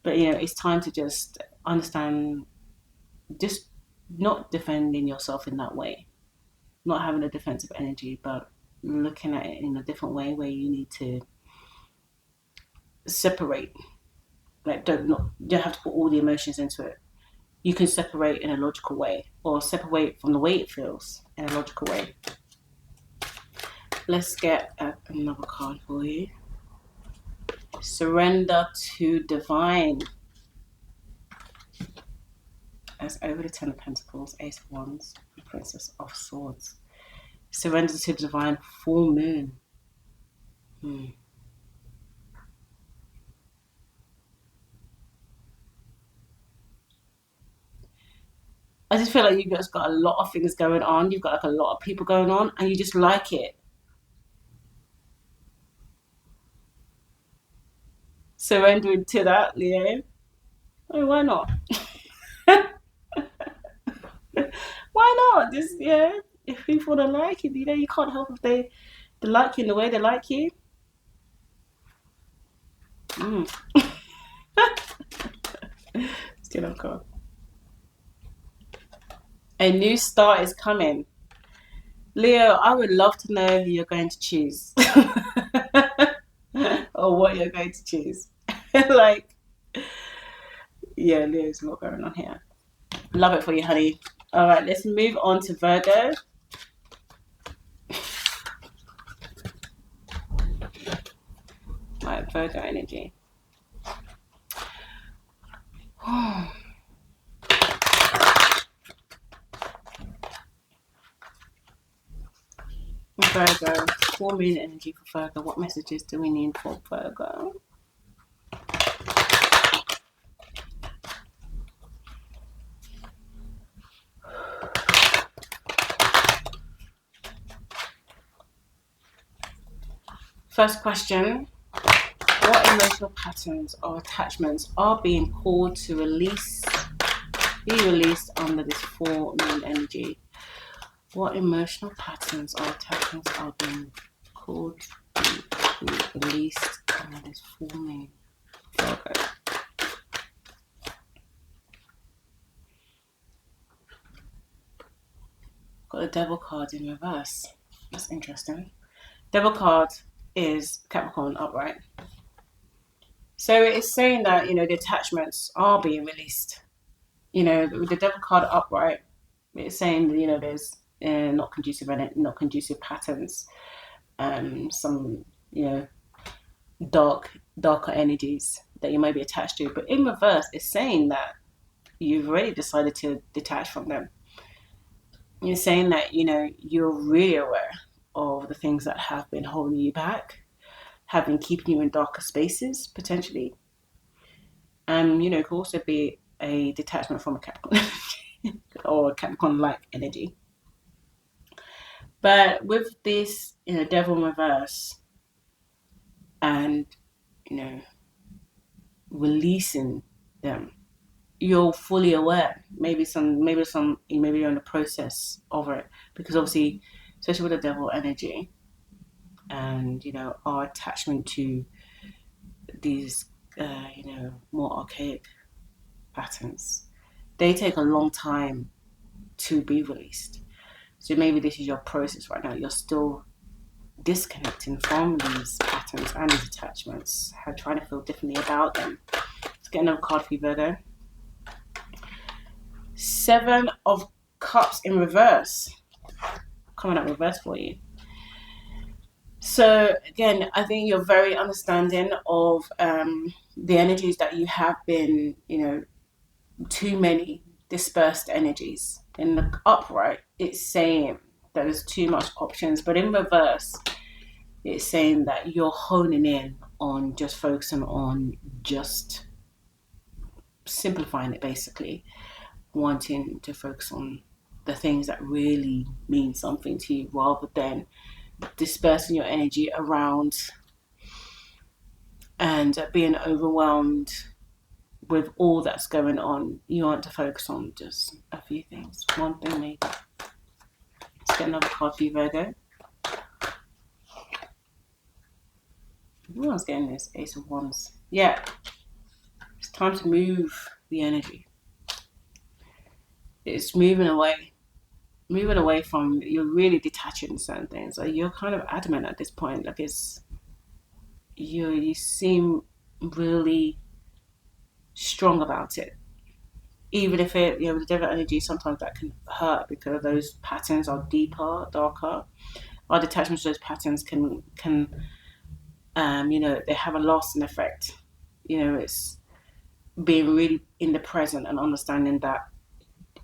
But it's time to just understand, just not defending yourself in that way, not having a defensive energy, but looking at it in a different way where you need to separate. Like, don't have to put all the emotions into it. You can separate in a logical way, or separate from the way it feels in a logical way. Let's get another card for you. Surrender to divine. As over the Ten of Pentacles, Ace of Wands, and Princess of Swords. Surrender to divine, full moon. Mm. I just feel like you've just got a lot of things going on. You've got like a lot of people going on, and you just like it. Surrendering to that, Leo. Oh, why not? Why not? Just yeah. If people don't like you, you can't help if they like you in the way they like you. Mm. Still on God. A new start is coming. Leo, I would love to know who you're going to choose. Or what you're going to choose. Like, yeah, there's a lot going on here. Love it for you, honey. All right, let's move on to Virgo. All right, Virgo energy. Virgo, full moon energy for Virgo. What messages do we need for Virgo? First question. What emotional patterns or attachments are being called to be released under this full moon energy? What emotional patterns or attachments are being called to be released under this full moon? Virgo. Got the Devil card in reverse. That's interesting. Devil card is Capricorn upright. So it's saying that, the attachments are being released. With the Devil card upright, it's saying that, there's not conducive patterns, some, darker energies that you may be attached to. But in reverse, it's saying that you've already decided to detach from them. You're saying that, you're really aware of the things that have been holding you back, have been keeping you in darker spaces, potentially. It could also be a detachment from a Capricorn or a Capricorn-like energy. But with this, Devil in reverse and, releasing them, you're fully aware. Maybe you're in the process of it, because obviously, especially with the Devil energy and our attachment to these more archaic patterns, they take a long time to be released. So maybe this is your process right now. You're still disconnecting from these patterns and these attachments, trying to feel differently about them. Let's get another card for you, Virgo. 7 of Cups in reverse. Coming up reverse for you. So again, I think you're very understanding of the energies that you have been, too many dispersed energies. In the upright, it's saying that there's too much options, but in reverse, it's saying that you're honing in on just focusing on just simplifying it, basically wanting to focus on the things that really mean something to you, rather than dispersing your energy around and being overwhelmed with all that's going on. You want to focus on just a few things, one thing maybe. Let's get another card for you, Virgo. Everyone's getting this Ace of Wands. Yeah, it's time to move the energy. It's moving away from, you're really detaching certain things. Like, you're kind of adamant at this point. Like, you seem really strong about it, even if it, with the Devil energy, sometimes that can hurt because those patterns are deeper, darker. Our detachments to those patterns can they have a lasting effect. It's being really in the present and understanding that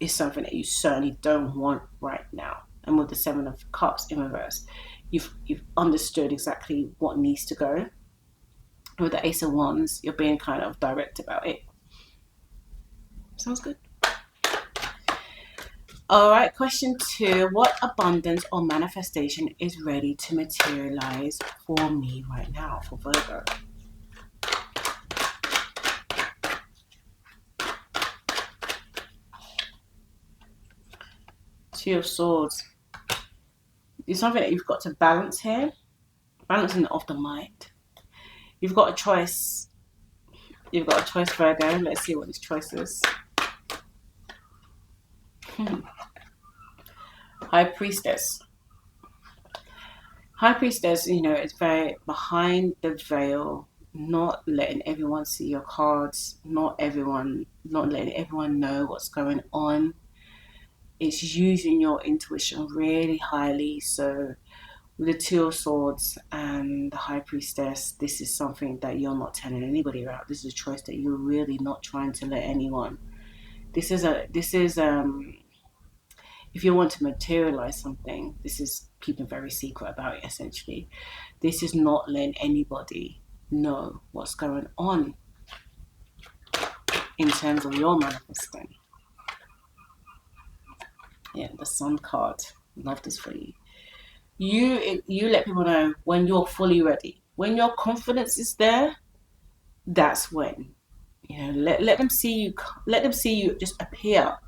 is something that you certainly don't want right now. And with the 7 of Cups in reverse, you've understood exactly what needs to go. With the Ace of Wands, you're being kind of direct about it. Sounds good. All right, question 2. What abundance or manifestation is ready to materialize for me right now, for Virgo? Two of Swords. It's something that you've got to balance here. Balancing of the mind. You've got a choice. You've got a choice, Virgo. Let's see what this choice is. High Priestess. High Priestess, you know, it's very behind the veil, not letting everyone see your cards, not letting everyone know what's going on. It's using your intuition really highly. So with the Two of Swords and the High Priestess, this is something that you're not telling anybody about. This is a choice that you're really not trying to let anyone. This is if you want to materialize something, this is keeping very secret about it, essentially. This is not letting anybody know what's going on in terms of your manifesting. Yeah, the Sun card. Love this for you. You let people know when you're fully ready. When your confidence is there, that's when. You know, let them see you. Let them see you just appear.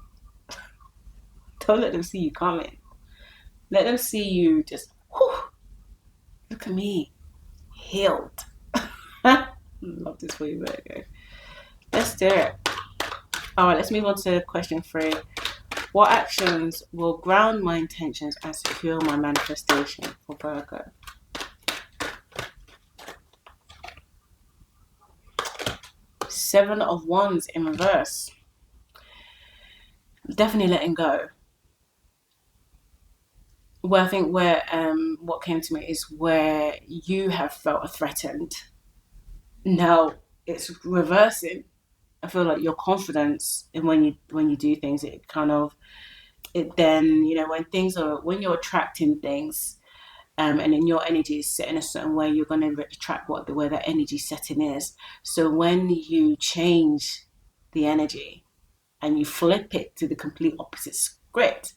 Don't let them see you coming. Let them see you just, whew, look at me, healed. Love this for you, Virgo. Let's do it. All right, let's move on to question 3. What actions will ground my intentions and secure my manifestation for Virgo? Seven of Wands in reverse. Definitely letting go. Well, I think what came to me is where you have felt threatened. Now it's reversing. I feel like your confidence in when you do things, it then, you know, when you're attracting things, and then your energy is set in a certain way, you're going to attract where that energy setting is. So when you change the energy and you flip it to the complete opposite script,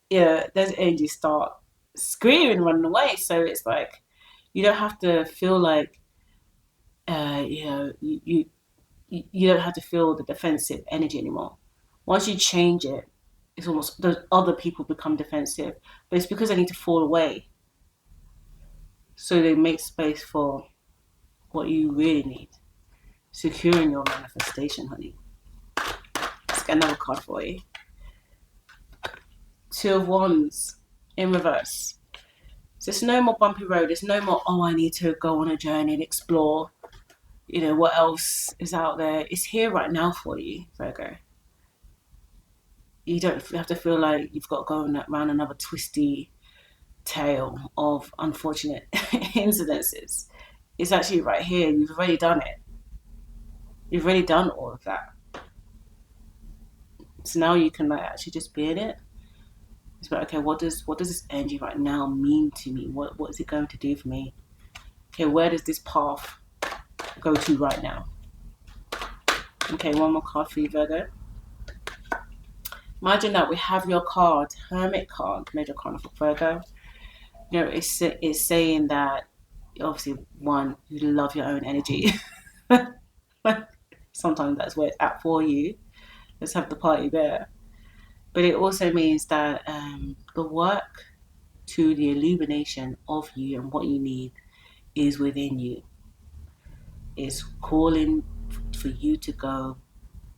yeah, those energies start screaming, running away. So it's like you don't have to feel like you don't have to feel the defensive energy anymore. Once you change it, it's almost those other people become defensive, but it's because they need to fall away. So they make space for what you really need. Securing your manifestation, honey. Let's get another card for you. Two of Wands in reverse. So it's no more bumpy road. It's no more, I need to go on a journey and explore, you know, what else is out there. It's here right now for you, Virgo. You don't have to feel like you've got to go around another twisty tale of unfortunate incidences. It's actually right here. You've already done it. You've already done all of that. So now you can actually just be in it. It's like, okay, what does this energy right now mean to me? What is it going to do for me? Okay, where does this path go to right now? Okay, one more card for you, Virgo. Imagine that we have your card, Hermit card, Major Arcana for Virgo. You know, it's saying that obviously, one, you love your own energy. Sometimes that's where it's at for you. Let's have the party there. But it also means that the work to the illumination of you and what you need is within you. It's calling for you to go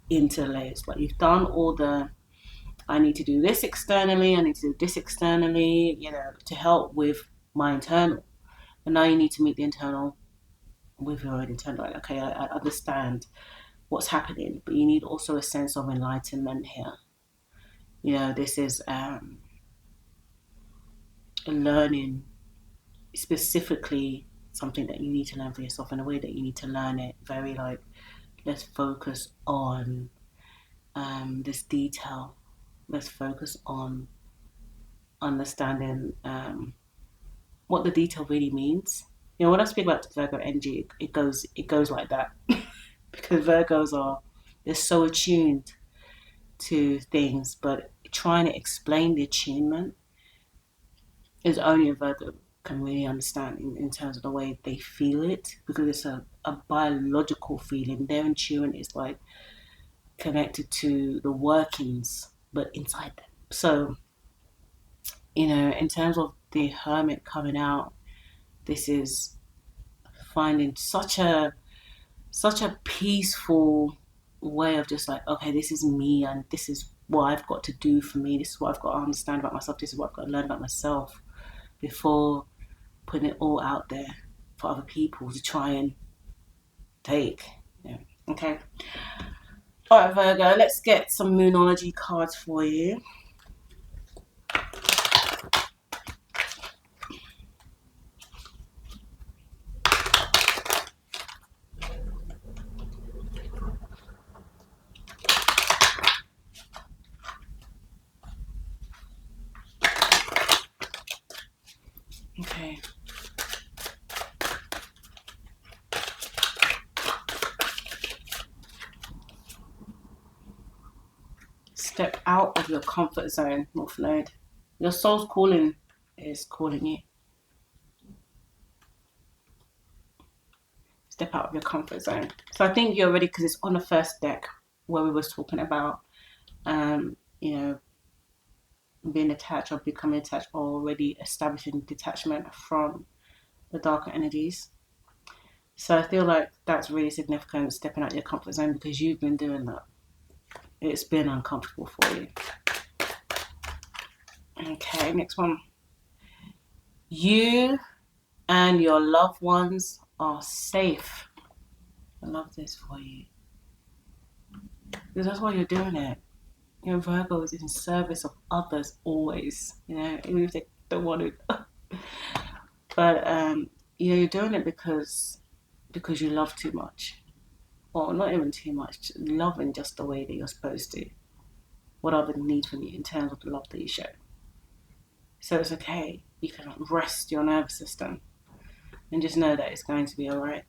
into the layers. Like you've done all the, I need to do this externally, I need to do this externally, you know, to help with my internal. And now you need to meet the internal with your own internal. Like, okay, I understand what's happening, but you need also a sense of enlightenment here. You know, this is learning specifically something that you need to learn for yourself in a way that you need to learn it. Very like, let's focus on this detail. Let's focus on understanding what the detail really means. You know, when I speak about Virgo energy, it goes like that because they're so attuned to things, but trying to explain the attunement is only a Virgo can really understand in terms of the way they feel it, because it's a biological feeling. Their intuition is like connected to the workings, but inside them. So, you know, in terms of the Hermit coming out, this is finding such a peaceful way of just like, okay, this is me and this is what I've got to do for me. This is what I've got to understand about myself. This is what I've got to learn about myself before putting it all out there for other people to try and take. Yeah. Okay. All right, Virgo, let's get some Moonology cards for you. Okay. Step out of your comfort zone, North Node. Your soul's calling is calling you. Step out of your comfort zone. So I think you're ready because it's on the first deck where we was talking about, you know, being attached or becoming attached, or already establishing detachment from the darker energies. So I feel like that's really significant, stepping out your comfort zone, because you've been doing that. It's been uncomfortable for you. Okay, next one. You and your loved ones are safe. I love this for you. Because that's why you're doing it. You know, Virgo is in service of others always, you know, even if they don't want to. But, you know, you're doing it because you love too much. Or not even too much, loving just the way that you're supposed to. What others need from you in terms of the love that you show. So it's okay. You can rest your nervous system and just know that it's going to be all right.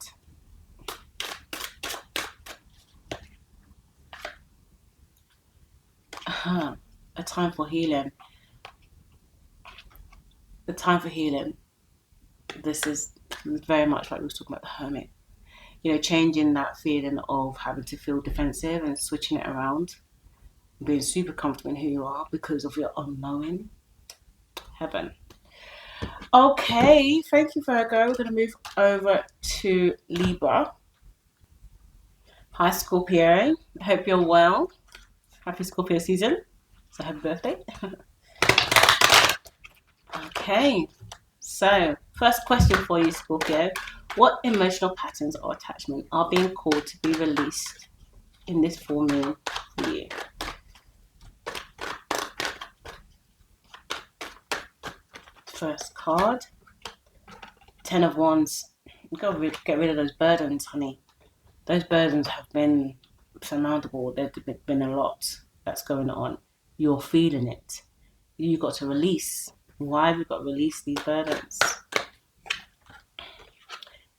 A time for healing. The time for healing. This is very much like we were talking about the Hermit. You know, changing that feeling of having to feel defensive and switching it around. Being super comfortable in who you are because of your unknowing. Heaven. Okay, thank you, Virgo. We're going to move over to Libra. Hi, Scorpio. I hope you're well. Happy Scorpio season. So happy birthday. Okay, so first question for you, Scorpio. What emotional patterns or attachment are being called to be released in this full moon for you? First card. 10 of Wands. You've got to get rid of those burdens, honey. Those burdens have been surmountable. There's been a lot that's going on. You're feeling it. You've got to release. Why have you got to release these burdens?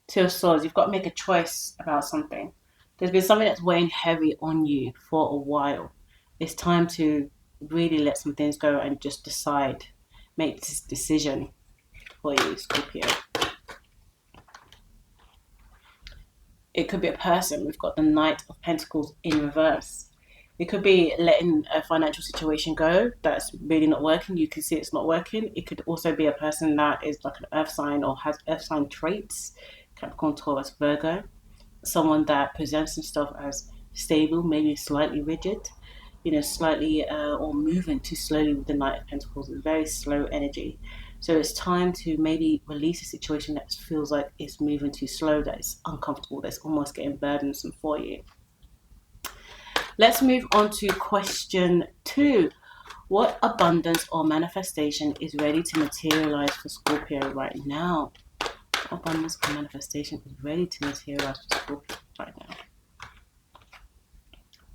Two of Swords. You've got to make a choice about something. There's been something that's weighing heavy on you for a while. It's time to really let some things go and just decide. Make this decision for you, Scorpio. It could be a person. We've got the Knight of Pentacles in reverse. It could be letting a financial situation go that's really not working. You can see it's not working. It could also be a person that is like an earth sign or has earth sign traits. Capricorn, Taurus, Virgo. Someone that presents themselves as stable, maybe slightly rigid, you know, slightly or moving too slowly with the Knight of Pentacles. It's very slow energy. So it's time to maybe release a situation that feels like it's moving too slow, that it's uncomfortable, that's almost getting burdensome for you. Let's move on to question 2. What abundance or manifestation is ready to materialize for Scorpio right now? Abundance or manifestation is ready to materialize for Scorpio right now.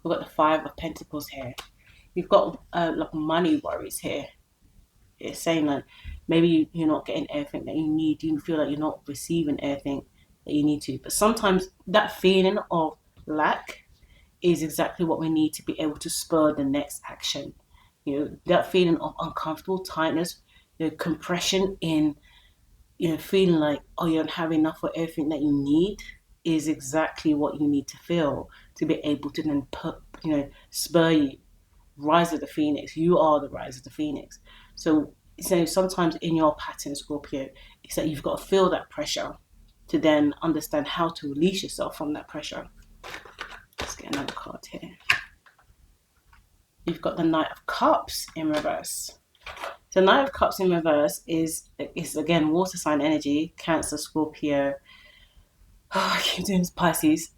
We've got the 5 of Pentacles here. You've got like money worries here. It's saying like maybe you're not getting everything that you need. You feel like you're not receiving everything that you need to. But sometimes that feeling of lack is exactly what we need to be able to spur the next action. That feeling of uncomfortable tightness, compression in, feeling like, oh, you don't have enough for everything that you need, is exactly what you need to feel to be able to then spur you. Rise of the phoenix. You are the rise of the phoenix. So sometimes in your pattern, Scorpio, it's that you've got to feel that pressure to then understand how to release yourself from that pressure. Let's get another card here. You've got the Knight of Cups in reverse. The Knight of Cups in reverse is again water sign energy, Cancer, Scorpio. Oh, I keep doing this, Pisces.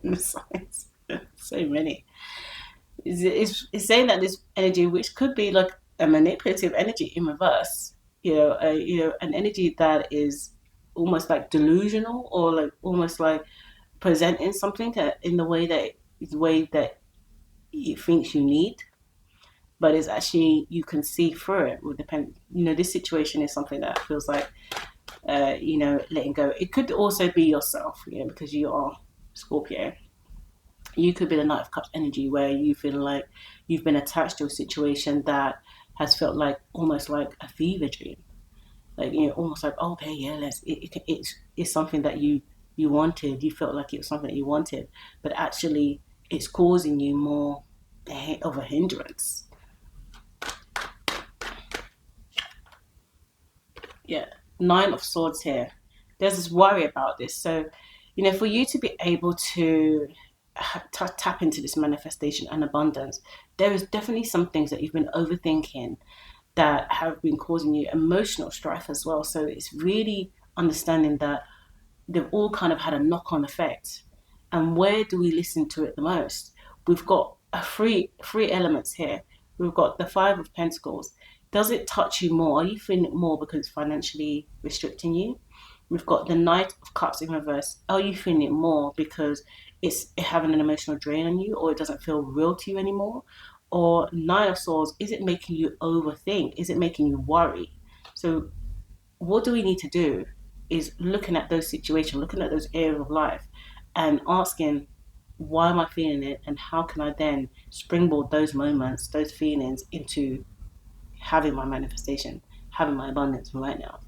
In the signs, so many. It's saying that this energy, which could be like a manipulative energy in reverse, an energy that is almost like delusional, or like almost like presenting something in the way that it thinks you need, but it's actually, you can see through it. Will depend. This situation is something that feels like, letting go. It could also be yourself, because you are Scorpio. You could be the Knight of Cups energy, where you feel like you've been attached to a situation that has felt like almost like a fever dream, like almost like, okay, yeah, it's something that you wanted. You felt like it was something that you wanted, but actually it's causing you more of a hindrance. Yeah, Nine of Swords here. There's this worry about this. So, for you to be able to tap into this manifestation and abundance, there is definitely some things that you've been overthinking that have been causing you emotional strife as well. So it's really understanding that they've all kind of had a knock-on effect. And where do we listen to it the most? We've got three elements here. We've got the Five of Pentacles. Does it touch you more? Are you feeling it more because it's financially restricting you? We've got the Knight of Cups in reverse. Are you feeling it more because it's having an emotional drain on you, or it doesn't feel real to you anymore? Or Nine of Swords, is it making you overthink? Is it making you worry? So what do we need to do is looking at those situations, looking at those areas of life, and asking, why am I feeling it? And how can I then springboard those moments, those feelings, into having my manifestation, having my abundance right now?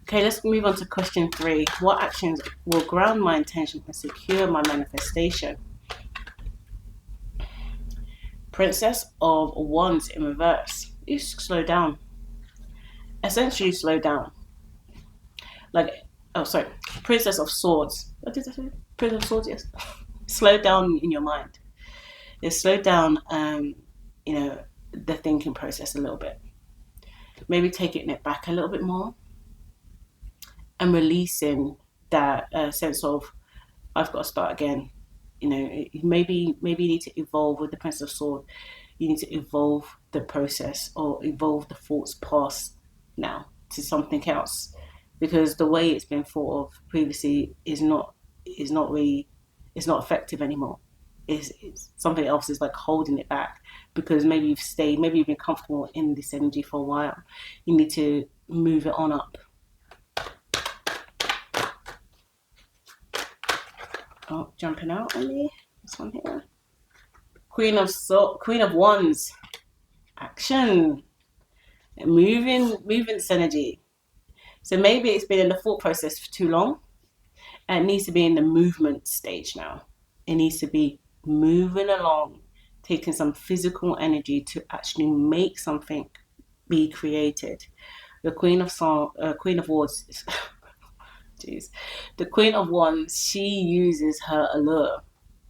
Okay, let's move on to question 3. What actions will ground my intention and secure my manifestation? Princess of Wands in reverse. You slow down. Essentially, slow down. Princess of Swords. What did I say? Princess of Swords, yes. Slow down in your mind. Slow down, the thinking process a little bit. Maybe taking it back a little bit more, and releasing that sense of, I've got to start again. Maybe you need to evolve with the Prince of Swords. You need to evolve the process, or evolve the thoughts past now to something else, because the way it's been thought of previously is not effective anymore. It's something else is like holding it back, because maybe you've been comfortable in this energy for a while. You need to move it on up. Oh, jumping out on me. This one here. Queen of Wands. Action. Moving this energy. So maybe it's been in the thought process for too long, and it needs to be in the movement stage now. It needs to be moving along, taking some physical energy to actually make something be created. The Queen of Wands. Jeez. The Queen of Wands, she uses her allure.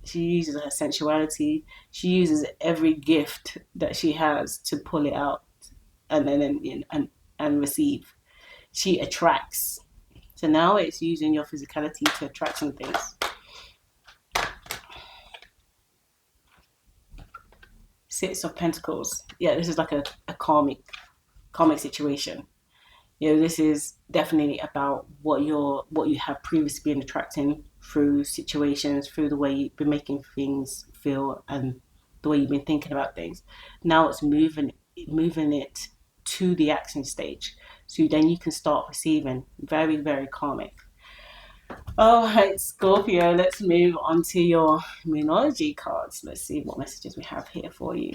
She uses her sensuality. She uses every gift that she has to pull it out and receive. She attracts. So now it's using your physicality to attract some things. Six of Pentacles. Yeah, this is like a karmic situation. This is definitely about what you have previously been attracting through situations, through the way you've been making things feel, and the way you've been thinking about things. Now it's moving moving it to the action stage. So then you can start receiving. Very, very karmic. All right, Scorpio, let's move on to your Moonology cards. Let's see what messages we have here for you.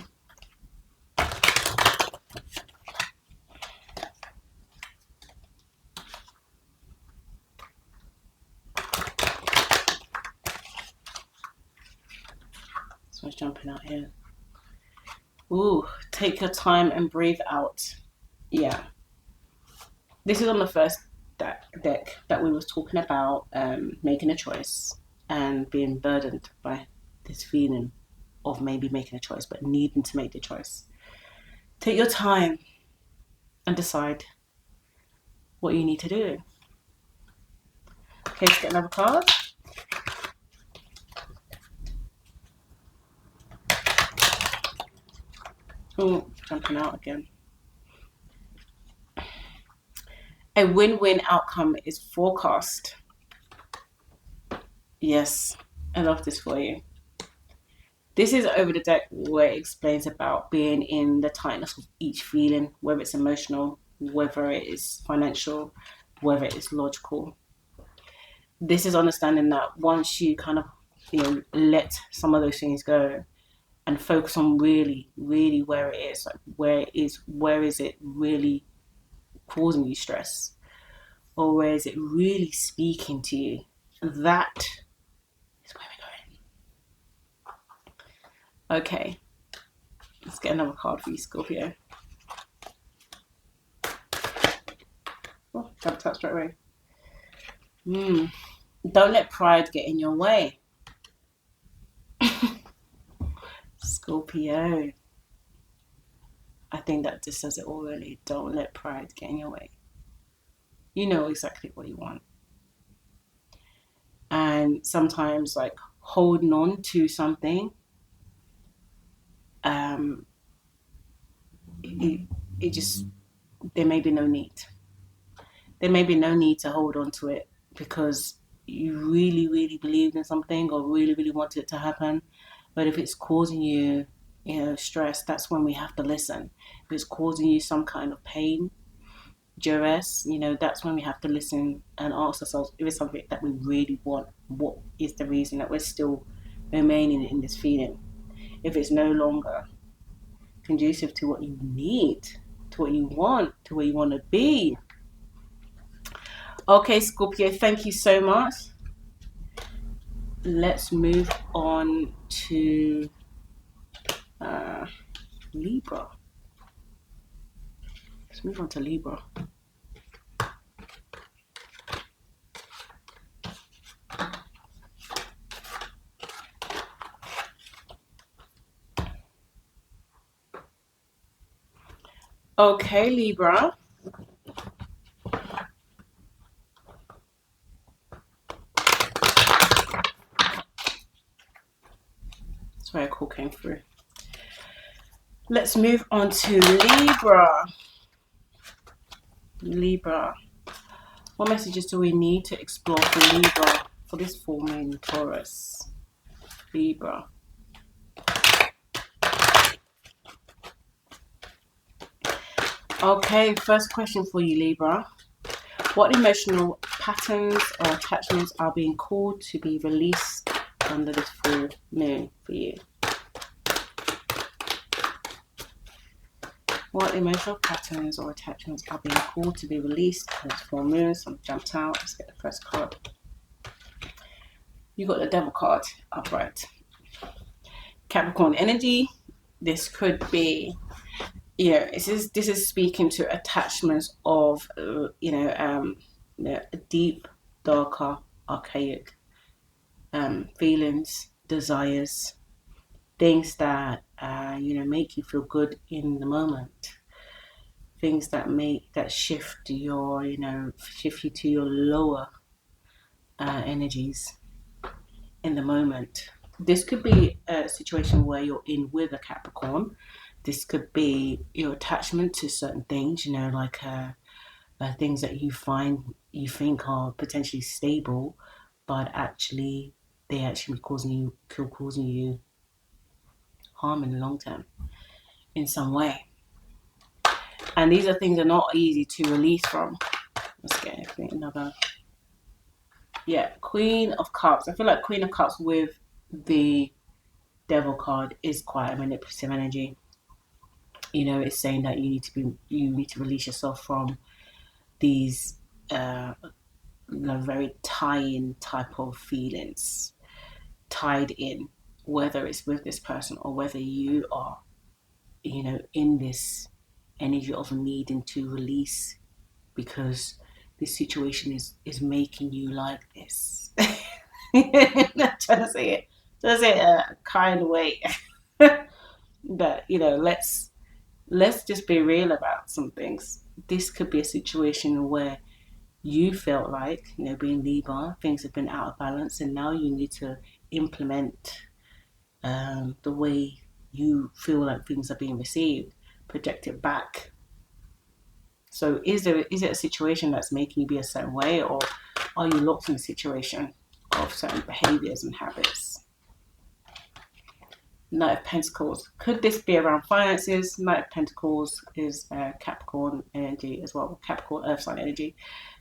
This one's jumping out here. Ooh, take your time and breathe out. Yeah. This is on the first deck that we was talking about making a choice and being burdened by this feeling of maybe making a choice, but needing to make the choice. Take your time and decide what you need to do. Okay, let's get another card. Oh, jumping out again. A win-win outcome is forecast. Yes, I love this for you. This is over the deck where it explains about being in the tightness of each feeling, whether it's emotional, whether it is financial, whether it is logical. This is understanding that once you kind of, let some of those things go and focus on really, really where it is, like where is it really causing you stress, or where is it really speaking to you? That is where we're going. Okay, let's get another card for you, Scorpio. Oh, jumped out straight away. Don't let pride get in your way. Scorpio. I think that just says it all really. Don't let pride get in your way. You know exactly what you want. And sometimes like holding on to something, it just, there may be no need. There may be no need to hold on to it because you really, really believed in something or really, really wanted it to happen. But if it's causing you, stress, that's when we have to listen. If it's causing you some kind of pain, duress, that's when we have to listen and ask ourselves, if it's something that we really want, what is the reason that we're still remaining in this feeling? If it's no longer conducive to what you need, to what you want, to where you want to be. Okay, Scorpio, thank you so much. Let's move on to Libra. Let's move on to Libra. Okay, Libra. That's where a call came through. Let's move on to Libra. Libra. What messages do we need to explore for Libra for this full moon Taurus? Libra. Okay, first question for you, Libra. What emotional patterns or attachments are being called to be released under this full moon for you? What emotional patterns or attachments are being called to be released under this full moon? Some jumped out. Let's get the first card. You got the Devil card upright. Capricorn energy. This could be, this is speaking to attachments of, deep, darker, archaic feelings, desires, things that make you feel good in the moment, things that shift you to your lower energies in the moment. This could be a situation where you're in with a Capricorn. This could be your attachment to certain things, like things that you think are potentially stable, but actually they actually causing you harm in the long term in some way. And these are things that are not easy to release from. Let's get another. Yeah, Queen of Cups. I feel like Queen of Cups with the Devil card is quite a manipulative energy. You know, it's saying that you need to release yourself from these very tying type of feelings, tied in, whether it's with this person or whether you are, you know, in this energy of needing to release because this situation is making you like this. Trying to say it a kind way. But you know, let's just be real about some things. This could be a situation where you felt like, you know, being Libra, things have been out of balance, and now you need to implement the way you feel like things are being received, project it back. So is it a situation that's making you be a certain way, or are you locked in a situation of certain behaviors and habits? Knight of Pentacles. Could this be around finances? Knight of Pentacles is Capricorn energy as well. Capricorn Earth sign energy.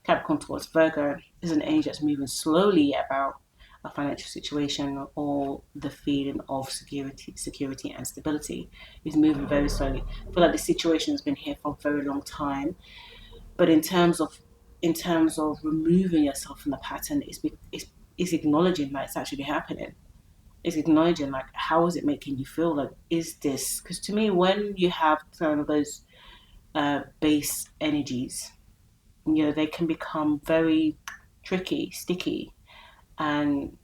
Capricorn towards Virgo is an energy that's moving slowly about a financial situation or the feeling of security and stability is moving very slowly. I feel like the situation has been here for a very long time, but in terms of removing yourself from the pattern, it's acknowledging that it's actually happening. It's acknowledging, like, how is it making you feel? Like, is this, because to me, when you have kind of those base energies, you know, they can become very tricky, sticky, and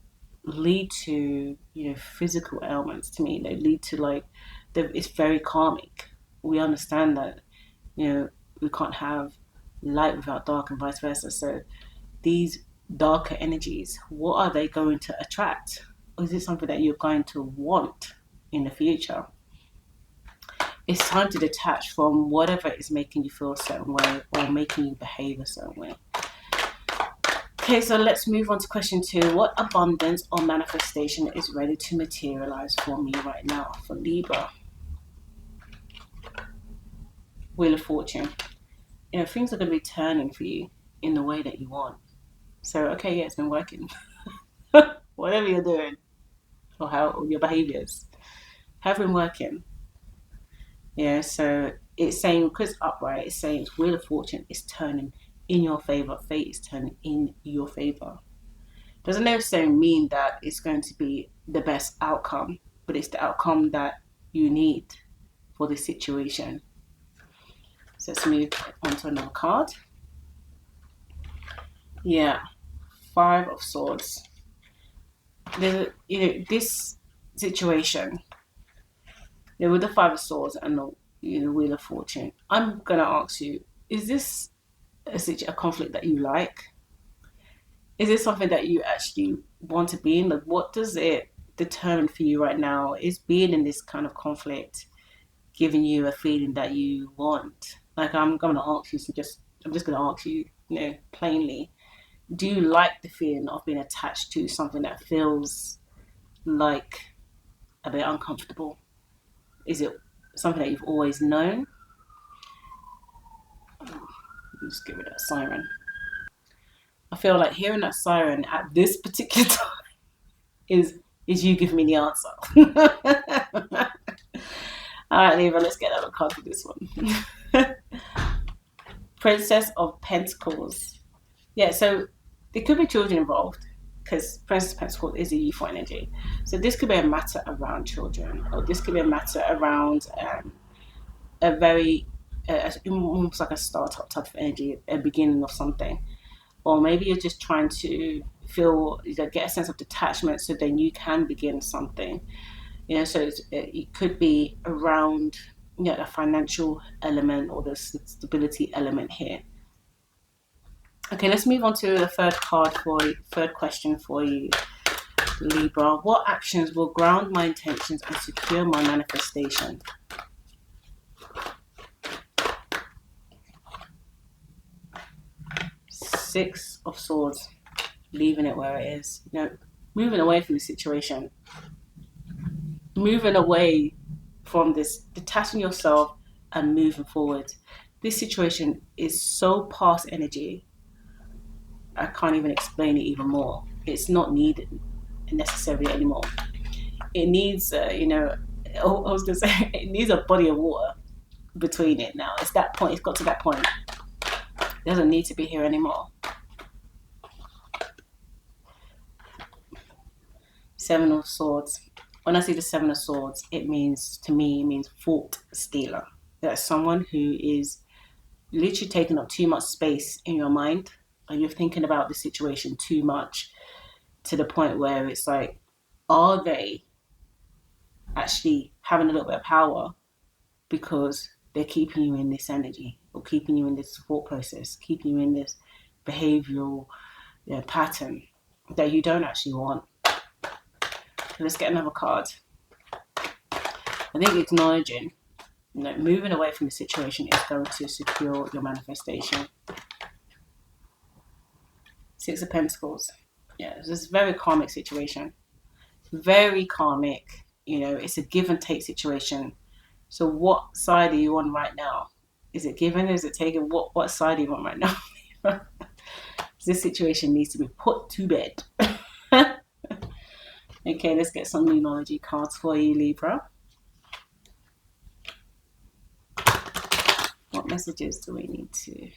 lead to, you know, physical ailments. To me, they lead to, like, it's very karmic. We understand that, you know, we can't have light without dark and vice versa. So these darker energies, what are they going to attract? Or is it something that you're going to want in the future? It's time to detach from whatever is making you feel a certain way or making you behave a certain way. Okay, so let's move on to question 2. What abundance or manifestation is ready to materialize for me right now for Libra? Wheel of Fortune. You know, things are going to be turning for you in the way that you want. So, okay, yeah, it's been working. Whatever you're doing, or your behaviors have been working. Yeah, so it's saying, because upright, it's saying Wheel of Fortune is turning in your favor. Fate is turning in your favor. Doesn't necessarily mean that it's going to be the best outcome, but it's the outcome that you need for this situation. So let's move on to another card. Yeah, 5 of Swords. There's, you know, this situation, you know, with the 5 of Swords and the, you know, Wheel of Fortune, I'm gonna ask you: is this a conflict that you like? Is this something that you actually want to be in? Like, what does it determine for you right now? Is being in this kind of conflict giving you a feeling that you want? Like, I'm just gonna ask you, you know, plainly, do you like the feeling of being attached to something that feels like a bit uncomfortable? Is it something that you've always known? Just give it that siren. I feel like hearing that siren at this particular time is you giving me the answer. All right, Libra, let's get another card for this one. Princess of Pentacles. Yeah, so there could be children involved because Princess of Pentacles is a youthful energy. So this could be a matter around children, or this could be a matter around a very, almost like a startup type of energy, a beginning of something. Or maybe you're just trying to get a sense of detachment so then you can begin something. You know, so it could be around, you know, the financial element or the stability element here. Okay, let's move on to the third question for you, Libra. What actions will ground my intentions and secure my manifestation? Six of Swords, leaving it where it is. You know, moving away from the situation, moving away from this, detaching yourself and moving forward. this situation is so past energy, I can't even explain it even more. It's not needed necessarily anymore. It needs, I was going to say, it needs a body of water between it now. It's that point. It's got to that point. It doesn't need to be here anymore. Seven of Swords. When I see the Seven of Swords, it means fault stealer. That's someone who is literally taking up too much space in your mind, and you're thinking about the situation too much to the point where it's like, are they actually having a little bit of power because they're keeping you in this energy, or keeping you in this thought process, keeping you in this behavioral pattern that you don't actually want. Let's get another card. I think acknowledging, moving away from the situation is going to secure your manifestation. Six of Pentacles. Yeah, this is a very karmic situation. Very karmic. It's a give and take situation. So what side are you on right now? Is it given? Is it taken? What side are you on right now? This situation needs to be put to bed. Okay, let's get some numerology cards for you, Libra. What messages do we need to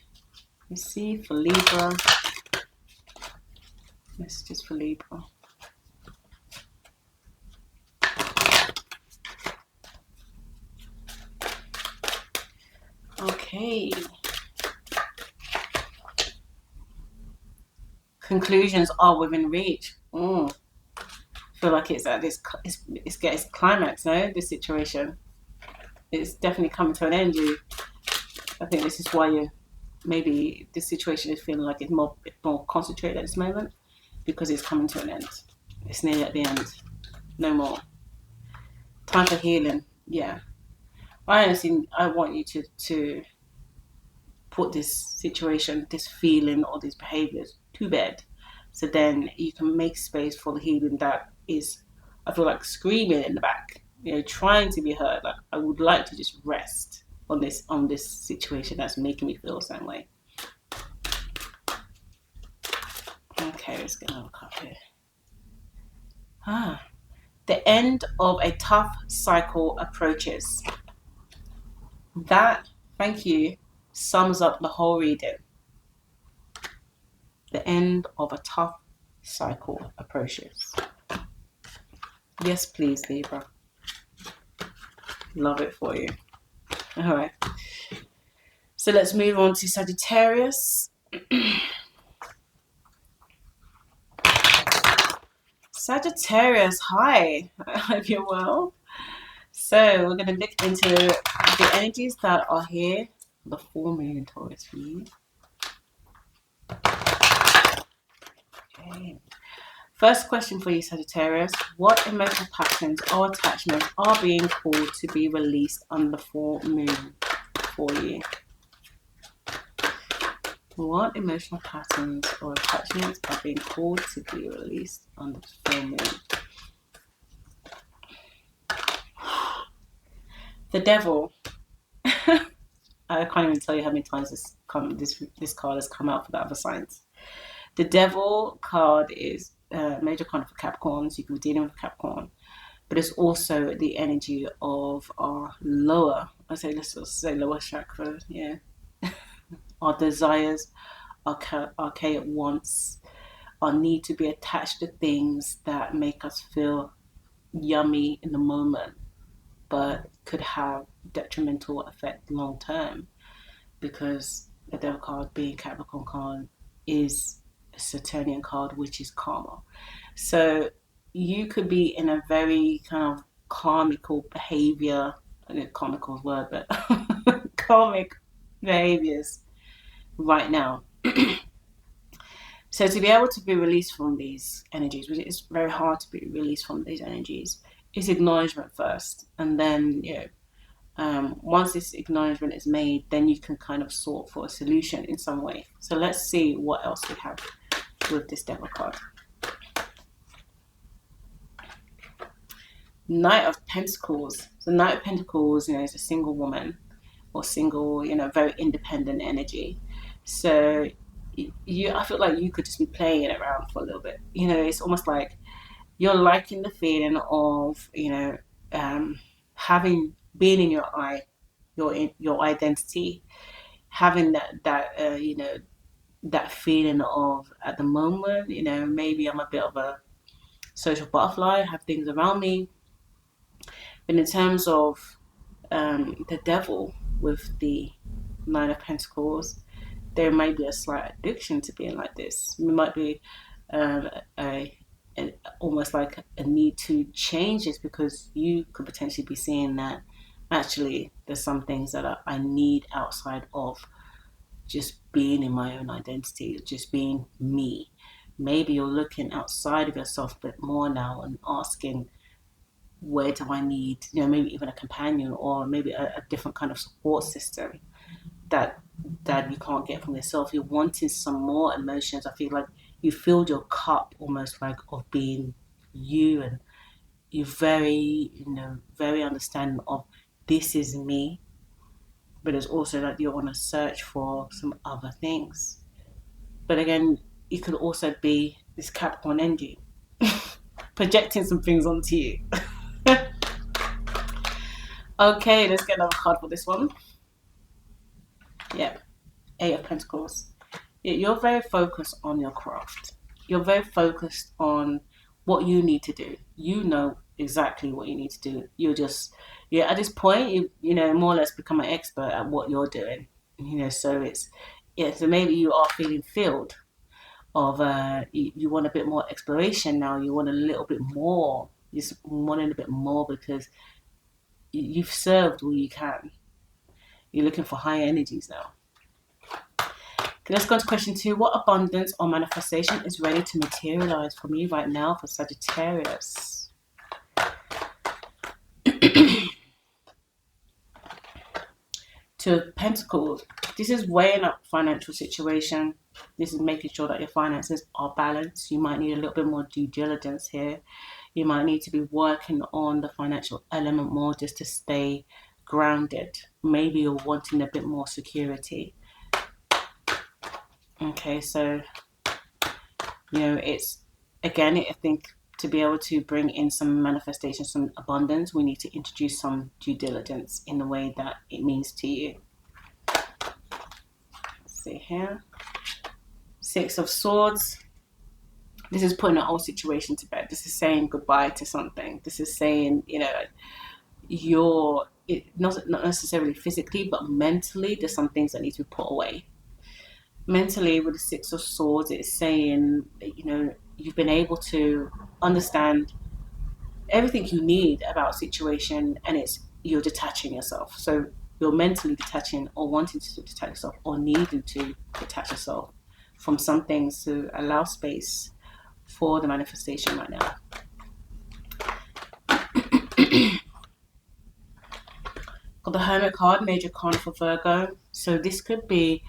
receive for Libra? Messages for Libra. Okay. Conclusions are within reach. I feel like it's at this, it's getting its climax, no? This situation. It's definitely coming to an end. I think this is why maybe this situation is feeling like it's more concentrated at this moment, because it's coming to an end. It's nearly at the end. No more. Time for healing. Yeah. I want you to put this situation, this feeling, or these behaviors to bed, so then you can make space for the healing that is, I feel like, screaming in the back, trying to be heard. Like, I would like to just rest on this situation that's making me feel the same way. Okay, let's get another card here. The end of a tough cycle approaches. That, thank you, sums up the whole reading. The end of a tough cycle approaches. Yes, please, Libra. Love it for you. All right. So let's move on to Sagittarius. Sagittarius, hi. I hope you're well. So we're going to look into the energies that are here. The full moon in Taurus for you. Okay. First question for you, Sagittarius. What emotional patterns or attachments are being called to be released on the full moon for you? What emotional patterns or attachments are being called to be released on the full moon? The Devil. I can't even tell you how many times this card has come out for the other signs. The Devil card is a major card for Capricorns. You can be dealing with Capricorn, but it's also the energy of our lower, let's say lower chakra, yeah. Our desires, our chaotic wants, our need to be attached to things that make us feel yummy in the moment, but could have detrimental effect long term, because the Devil card, being Capricorn card, is a Saturnian card, which is karma. So you could be in a very kind of karmical behavior. I think karmical is a word, but karmic behaviors right now. So to be able to be released from these energies, which is very hard to be released from these energies, is acknowledgement first, and then once this acknowledgement is made, then you can kind of sort for a solution in some way. So let's see what else we have with this Devil card. Knight of Pentacles. The Knight of Pentacles, is a single woman, or single, you know, very independent energy. So I feel like you could just be playing it around for a little bit. You know, it's almost like you're liking the feeling of, you know, having being in your identity, having that you know, that feeling of at the moment, you know, maybe I'm a bit of a social butterfly, have things around me. But in terms of the devil with the Nine of Pentacles, there might be a slight addiction to being like this. It might be um, a, almost like a need to change this, because you could potentially be seeing that actually there's some things that I need outside of just being in my own identity, just being me. Maybe you're looking outside of yourself a bit more now and asking, where do I need, you know, maybe even a companion, or maybe a different kind of support system that you can't get from yourself. You're wanting some more emotions. I feel like you filled your cup almost like of being you, and you're very, you know, very understanding of this is me, but it's also that you're on a search for some other things. But again, it could also be this Capricorn energy projecting some things onto you. Okay, let's get another card for this one. Yeah, Eight of Pentacles. You're very focused on your craft. You're very focused on what you need to do. You know exactly what you need to do. You're at this point, you know, more or less become an expert at what you're doing. You know, so so maybe you are feeling filled of you want a bit more exploration now. You want a little bit more. You're wanting a bit more because you've served all you can. You're looking for higher energies now. Okay, let's go to question 2. What abundance or manifestation is ready to materialize for me right now for Sagittarius? Two of Pentacles. This is weighing up financial situation. This is making sure that your finances are balanced. You might need a little bit more due diligence here. You might need to be working on the financial element more just to stay grounded. Maybe you're wanting a bit more security. Okay, so, you know, it's, again, I think to be able to bring in some manifestation, some abundance, we need to introduce some due diligence in the way that it means to you. Let's see here. Six of Swords. This is putting a whole situation to bed. This is saying goodbye to something. This is saying, you know, not necessarily physically, but mentally, there's some things that need to be put away. Mentally, with the Six of Swords, it's saying, you know, you've been able to understand everything you need about a situation, and you're detaching yourself. So you're mentally detaching, or wanting to detach yourself, or needing to detach yourself from some things to allow space for the manifestation right now. Got the Hermit card, major con for Virgo. So this could be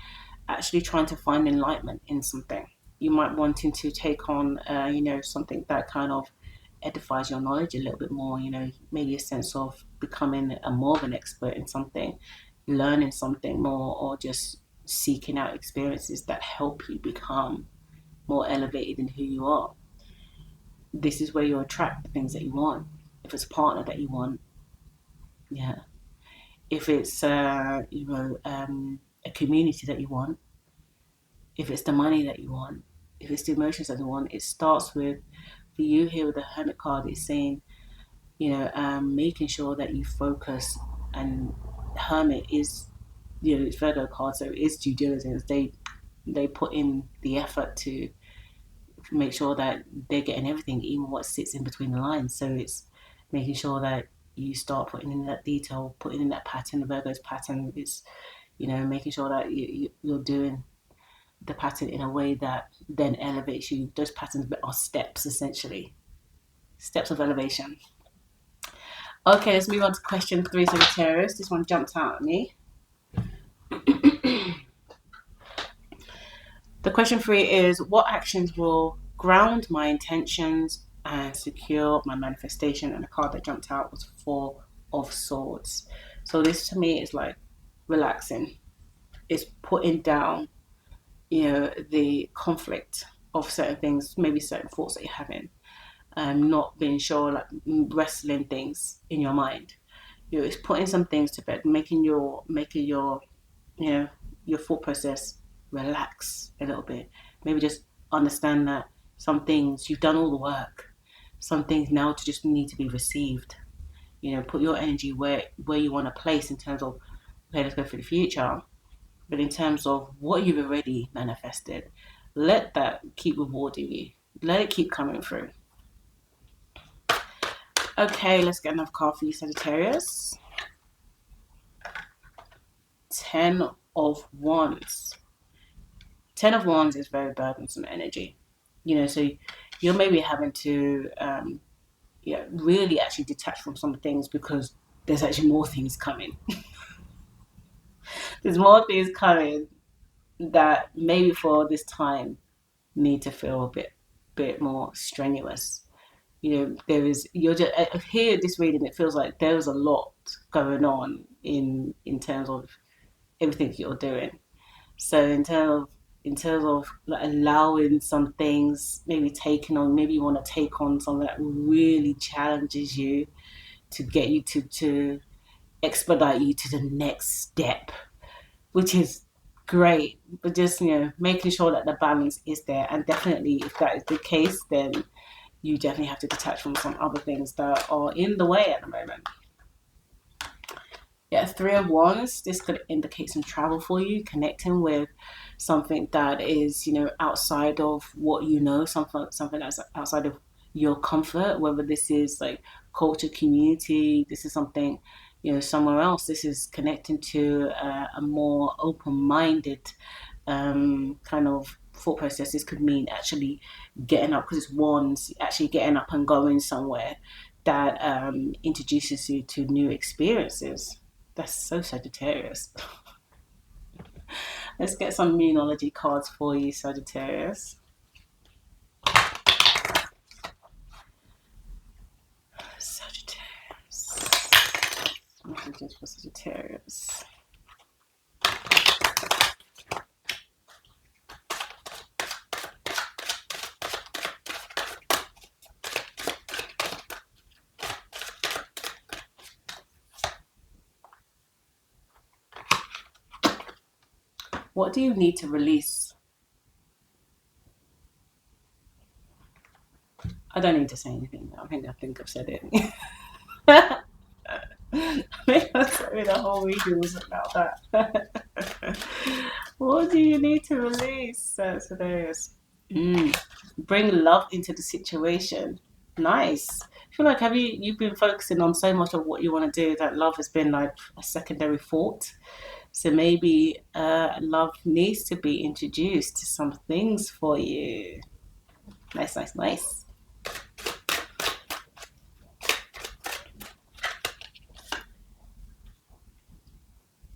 actually trying to find enlightenment in something. You might wanting to take on, you know, something that kind of edifies your knowledge a little bit more, you know, maybe a sense of becoming more of an expert in something, learning something more, or just seeking out experiences that help you become more elevated in who you are. This is where you attract the things that you want. If it's a partner that you want, yeah. If it's, you know, a community that you want, if it's the money that you want, if it's the emotions that you want, it starts with, for you here with the Hermit card, it's saying, you know, making sure that you focus. And Hermit is, you know, it's Virgo card, so it is due diligence. They put in the effort to make sure that they're getting everything, even what sits in between the lines. So it's making sure that you start putting in that detail, putting in that pattern. The Virgo's pattern is, you know, making sure that you're doing the pattern in a way that then elevates you. Those patterns are steps, essentially. Steps of elevation. Okay, let's move on to question 3, Sagittarius. This one jumped out at me. The question 3 is, what actions will ground my intentions and secure my manifestation? And the card that jumped out was 4 of Swords. So this to me is like relaxing. It's putting down, the conflict of certain things, maybe certain thoughts that you're having. Not being sure, like wrestling things in your mind. It's putting some things to bed, making your your thought process relax a little bit. Maybe just understand that some things you've done all the work. Some things now to just need to be received. Put your energy where you want to place in terms of, okay, let's go for the future. But in terms of what you've already manifested, let that keep rewarding you. Let it keep coming through. Okay, let's get another card for you, Sagittarius. 10 of Wands. 10 of Wands is very burdensome energy. So you're maybe having to really actually detach from some things because there's actually more things coming. There's more things coming that maybe for this time need to feel a bit more strenuous. You're just here this reading, it feels like there's a lot going on in terms of everything you're doing. So in terms of like allowing some things, maybe you want to take on something that really challenges you to get you to expedite you to the next step, which is great. But just making sure that the balance is there, and definitely if that is the case, then you definitely have to detach from some other things that are in the way at the moment. Yeah, 3 of Wands. This could indicate some travel for you, connecting with something that is, outside of what something that's outside of your comfort. Whether this is like culture, community, this is something, somewhere else. This is connecting to a more open-minded kind of thought process. This could mean actually getting up, because it's Wands, actually getting up and going somewhere that introduces you to new experiences. That's so Sagittarius. Let's get some Moonology cards for you, Sagittarius. Messages for Sagittarius. What do you need to release? I don't need to say anything. I think I've said it. I the whole reading was about that. What do you need to release? Sagittarius. Bring love into the situation. Nice. I feel like you've been focusing on so much of what you want to do that love has been like a secondary thought. So maybe love needs to be introduced to some things for you. Nice, nice, nice.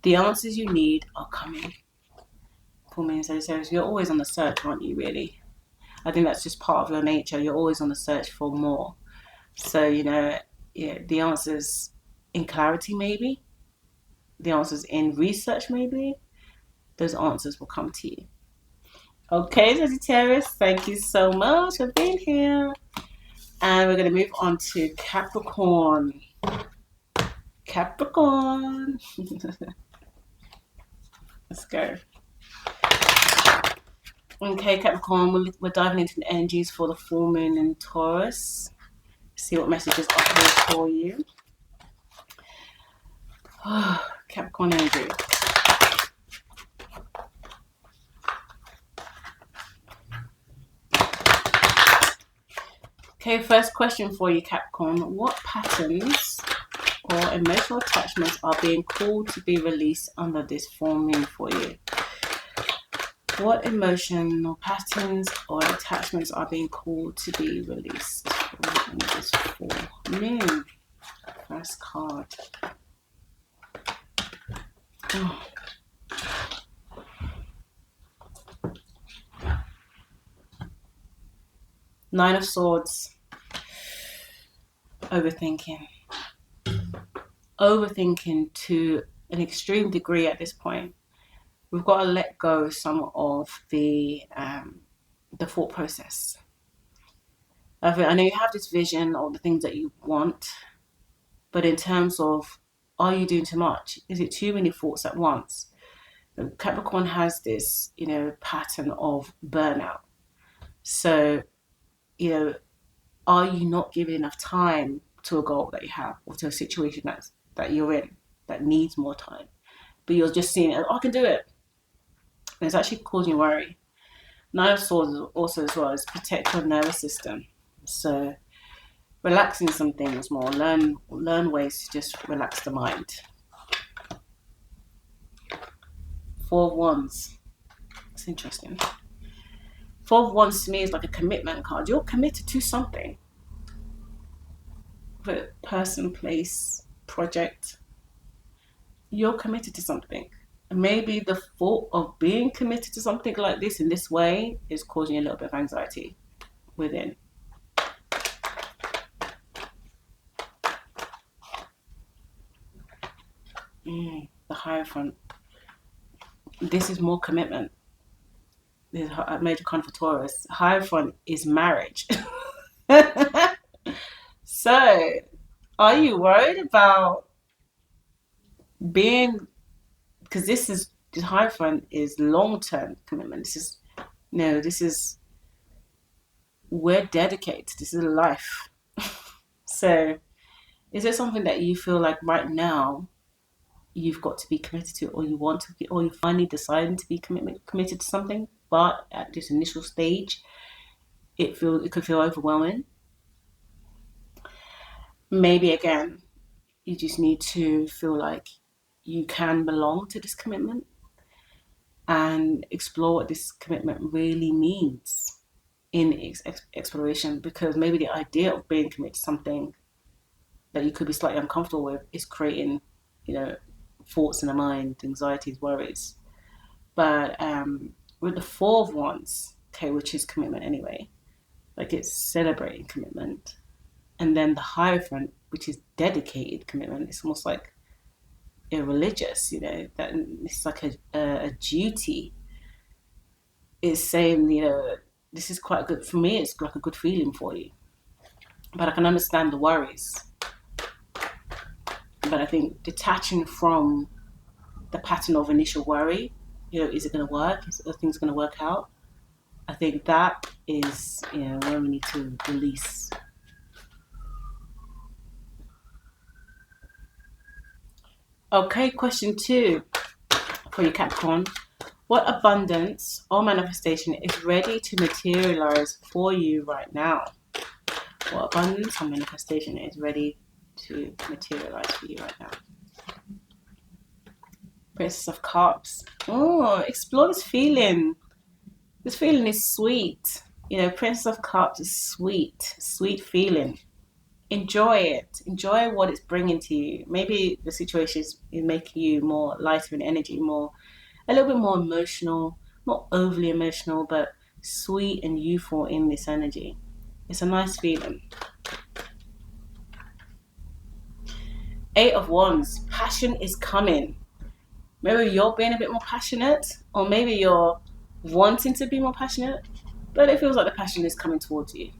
The answers you need are coming. For me and Sagittarius, you're always on the search, aren't you, really? I think that's just part of your nature. You're always on the search for more. So, the answers in clarity, maybe. The answers in research, maybe. Those answers will come to you. Okay, Sagittarius, thank you so much for being here. And we're going to move on to Capricorn. Capricorn. Let's go. Okay, Capricorn, we're diving into the energies for the full moon in Taurus. See what messages are here for you. Capricorn energy. Okay, first question for you, Capricorn. What patterns or emotional attachments are being called to be released under this full moon for you? What emotional patterns or attachments are being called to be released under this full moon? First card. Oh. Nine of Swords. Overthinking to an extreme degree at this point. We've got to let go some of the thought process. I know you have this vision or the things that you want, but in terms of, are you doing too much? Is it too many thoughts at once? Capricorn has this, pattern of burnout. So, are you not giving enough time to a goal that you have or to a situation that you're in that needs more time? But you're just seeing it, I can do it. And it's actually causing you worry. Nine of Swords also as well is protect your nervous system. So relaxing some things more, learn ways to just relax the mind. Four of Wands. It's interesting. Four of Wands to me is like a commitment card. You're committed to something. The person, place, project. You're committed to something. And maybe the thought of being committed to something like this in this way is causing a little bit of anxiety within. The Hierophant. This is more commitment. This is a major card for Taurus. Hierophant is marriage. So, are you worried about being, because this Hierophant is long-term commitment. This is, we're dedicated. This is life. So, is there something that you feel like right now you've got to be committed to, or you want to be, or you finally deciding to be committed to something, but at this initial stage, it could feel overwhelming? Maybe again, you just need to feel like you can belong to this commitment and explore what this commitment really means in exploration, because maybe the idea of being committed to something that you could be slightly uncomfortable with is creating, thoughts in the mind, anxieties, worries. But with the Four of Wands, okay, which is commitment anyway, like it's celebrating commitment. And then the Hierophant, which is dedicated commitment, it's almost like religious, that it's like a duty. It's saying, this is quite good for me. It's like a good feeling for you, but I can understand the worries. But I think detaching from the pattern of initial worry, is it going to work? Are things going to work out? I think that is, where we need to release. Okay, question 2 for you, Capricorn. What abundance or manifestation is ready to materialize for you right now? What abundance or manifestation is ready to materialize for you right now? Princess of Cups. Oh, explore this feeling. This feeling is sweet. Princess of Cups is sweet feeling. Enjoy it. Enjoy what it's bringing to you. Maybe the situation is making you more lighter in energy, a little bit more emotional, not overly emotional, but sweet and youthful in this energy. It's a nice feeling. Eight of Wands. Passion is coming. Maybe you're being a bit more passionate, or maybe you're wanting to be more passionate, but it feels like the passion is coming towards you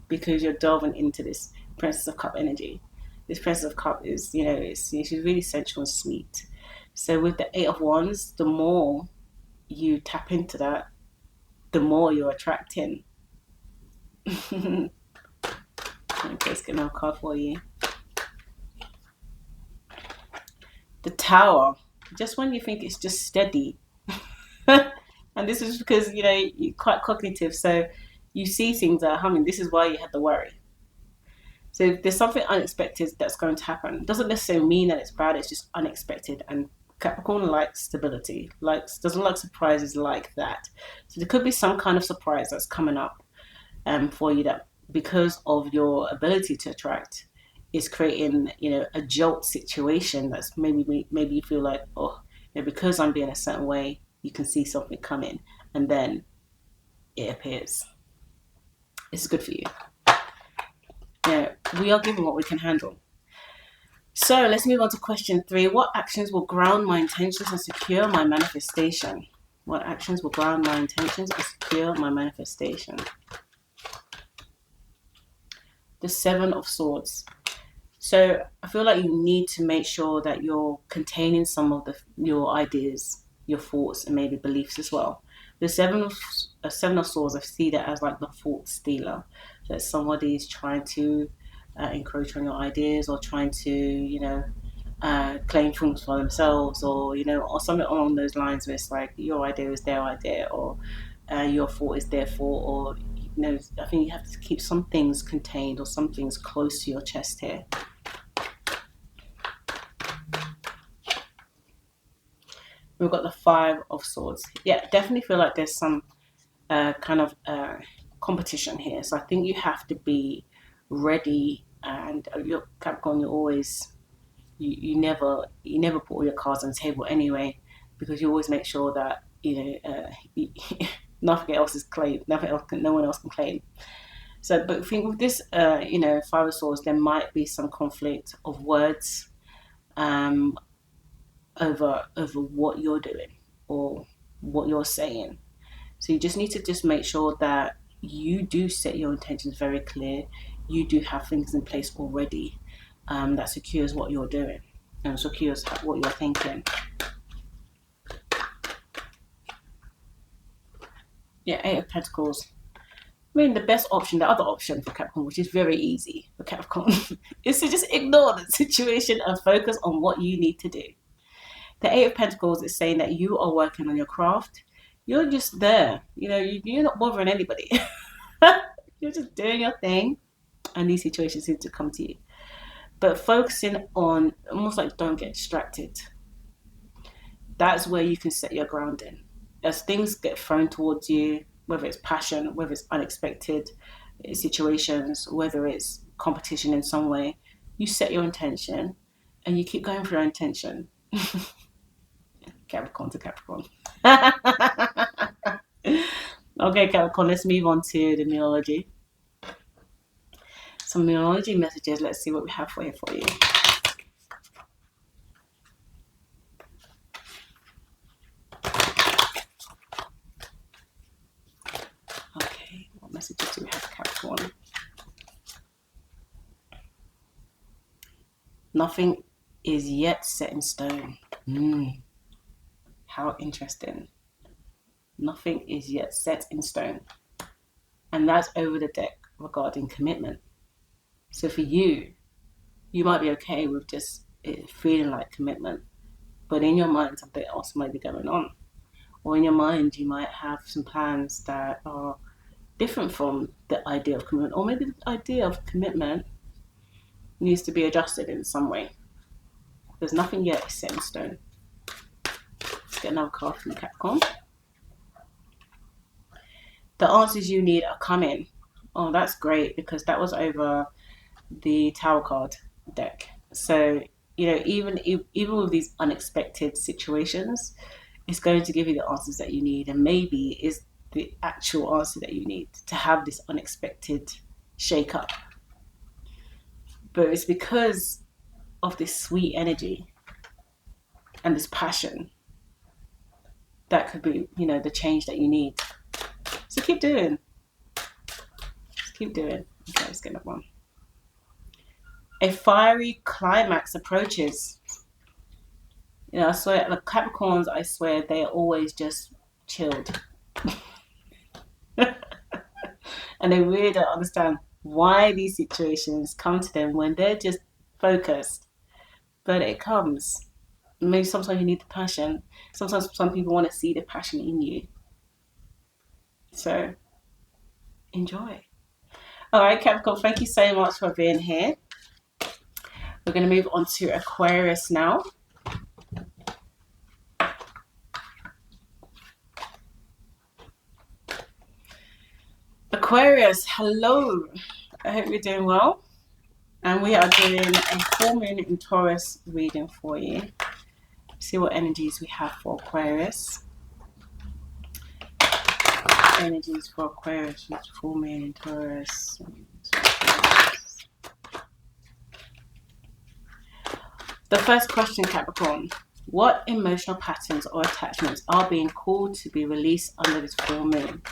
because you're delving into this Princess of Cup energy. This Princess of Cup is, she's really sensual and sweet. So with the Eight of Wands, the more you tap into that, the more you're attracting. Okay, let's get another card for you. The Tower. Just when you think it's just steady. And this is because, you're quite cognitive, so you see things that are humming. This is why you had the worry. So if there's something unexpected that's going to happen, it doesn't necessarily mean that it's bad, it's just unexpected. And Capricorn likes stability, doesn't like surprises like that. So there could be some kind of surprise that's coming up for you that, because of your ability to attract, is creating, a jolt situation that's maybe you feel like, because I'm being a certain way, you can see something coming, and then it appears. It's good for you. We are given what we can handle. So let's move on to question 3. What actions will ground my intentions and secure my manifestation? What actions will ground my intentions and secure my manifestation? The 7 of Swords. So I feel like you need to make sure that you're containing some of your ideas, your thoughts, and maybe beliefs as well. The 7 of Swords, I see that as like the thought stealer. That somebody is trying to encroach on your ideas, or trying to, claim things for themselves, or or something along those lines, where it's like your idea is their idea, or your thought is their thought, or I think you have to keep some things contained, or some things close to your chest here. We've got the 5 of Swords. Yeah, definitely feel like there's some kind of competition here. So I think you have to be ready, and you're Capricorn, you're always, you never put all your cards on the table anyway, because you always make sure that nothing else is claimed, no one else can claim. So, but I think with this, 5 of Swords, there might be some conflict of words, over what you're doing or what you're saying. So you just need to just make sure that you do set your intentions very clear. You do have things in place already that secures what you're doing and secures what you're thinking. Yeah, 8 of Pentacles. I mean, the best option, the other option for Capricorn, which is very easy for Capricorn, is to just ignore the situation and focus on what you need to do. The 8 of Pentacles is saying that you are working on your craft. You're just there. You're not bothering anybody. You're just doing your thing, and these situations seem to come to you. But focusing on, almost like, don't get distracted. That's where you can set your grounding. As things get thrown towards you, whether it's passion, whether it's unexpected situations, whether it's competition in some way, you set your intention and you keep going for your intention. Capricorn to Capricorn. Okay, Capricorn, let's move on to the numerology. Some numerology messages. Let's see what we have for you. Okay, what messages do we have, Capricorn? Nothing is yet set in stone. How interesting. Nothing is yet set in stone. And that's over the deck regarding commitment. So for you might be okay with just it feeling like commitment, but in your mind something else might be going on. Or in your mind you might have some plans that are different from the idea of commitment, or maybe the idea of commitment needs to be adjusted in some way. There's nothing yet set in stone. Let's get another card from Capricorn. The answers you need are coming. Oh, that's great, because that was over the Tower card deck. So, even with these unexpected situations, it's going to give you the answers that you need, and maybe is the actual answer that you need to have this unexpected shake up. But it's because of this sweet energy and this passion that could be, the change that you need. So keep doing. Just keep doing. Okay, let's get that one. A fiery climax approaches. I swear, the Capricorns, I swear, they are always just chilled. And they really don't understand why these situations come to them when they're just focused. But it comes. Maybe sometimes you need the passion. Sometimes some people want to see the passion in you. So, enjoy. All right, Capricorn, thank you so much for being here. We're going to move on to Aquarius now. Aquarius, hello. I hope you're doing well. And we are doing a full moon in Taurus reading for you. See what energies we have for Aquarius. Energies for Aquarius with full moon in Taurus. The first question, Capricorn. What emotional patterns or attachments are being called to be released under this full moon?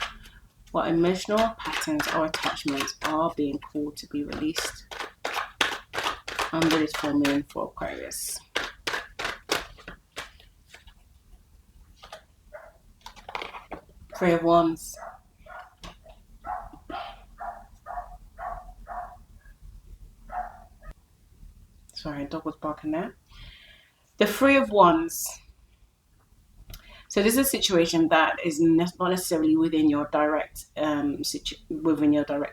What emotional patterns or attachments are being called to be released under this full moon for Aquarius? Three of Wands. Sorry, a dog was barking there. The Three of Wands. So this is a situation that is not necessarily within your direct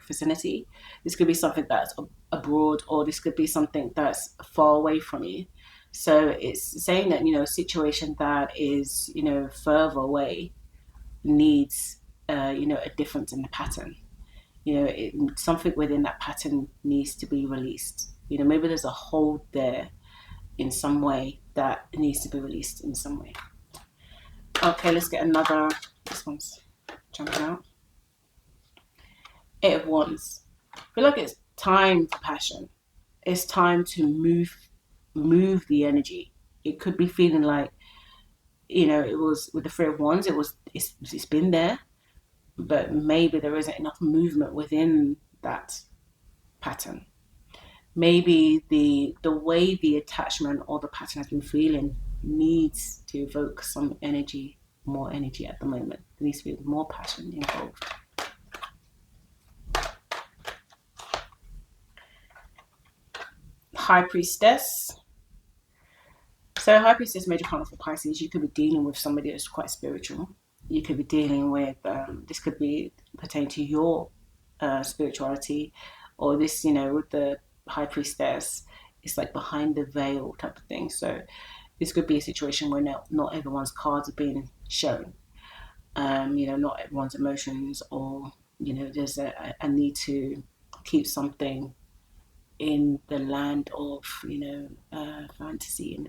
vicinity. This could be something that's abroad, or this could be something that's far away from you. So it's saying that, a situation that is, further away needs, a difference in the pattern. Something within that pattern needs to be released. Maybe there's a hold there in some way that needs to be released in some way. Okay, let's get another. This one's jumping out. Eight of Wands. I feel like it's time for passion. It's time to move the energy. It could be feeling like, it was with the Three of Wands. It's been there, but maybe there isn't enough movement within that pattern. Maybe the way the attachment or the pattern has been feeling needs to evoke some energy, more energy at the moment. There needs to be more passion involved. High Priestess. So High Priestess, major partner for Pisces. You could be dealing with somebody that's quite spiritual. You could be dealing with, this could be pertaining to your spirituality, or this, with the High Priestess, it's like behind the veil type of thing. So this could be a situation where not everyone's cards are being shown. Not everyone's emotions, or, there's a need to keep something in the land of, fantasy.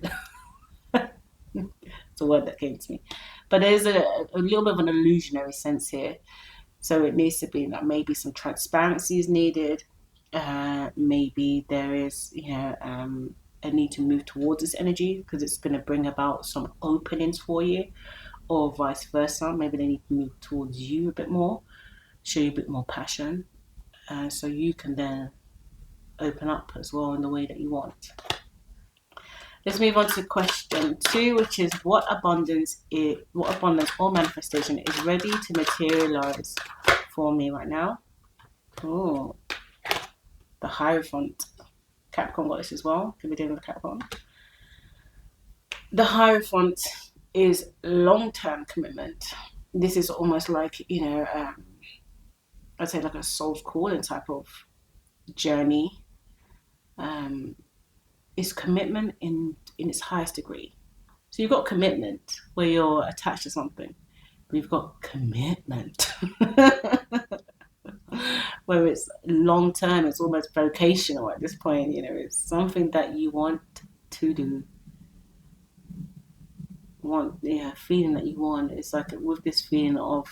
It's a word that came to me. But there's a little bit of an illusionary sense here. So it needs to be that maybe some transparency is needed. Maybe there is, a need to move towards this energy because it's going to bring about some openings for you, or vice versa. Maybe they need to move towards you a bit more, show you a bit more passion, so you can then open up as well in the way that you want. Let's move on to question 2, which is what abundance or manifestation is ready to materialize for me right now? Oh, the Hierophant. Capricorn got this as well. Can we deal with Capricorn? The Hierophant is long-term commitment. This is almost like, I'd say like a soul's calling type of journey. Is commitment in its highest degree. So you've got commitment where you're attached to something, but you've got commitment where it's long term. It's almost vocational at this point. It's something that you want to do. Feeling that you want. It's like with this feeling of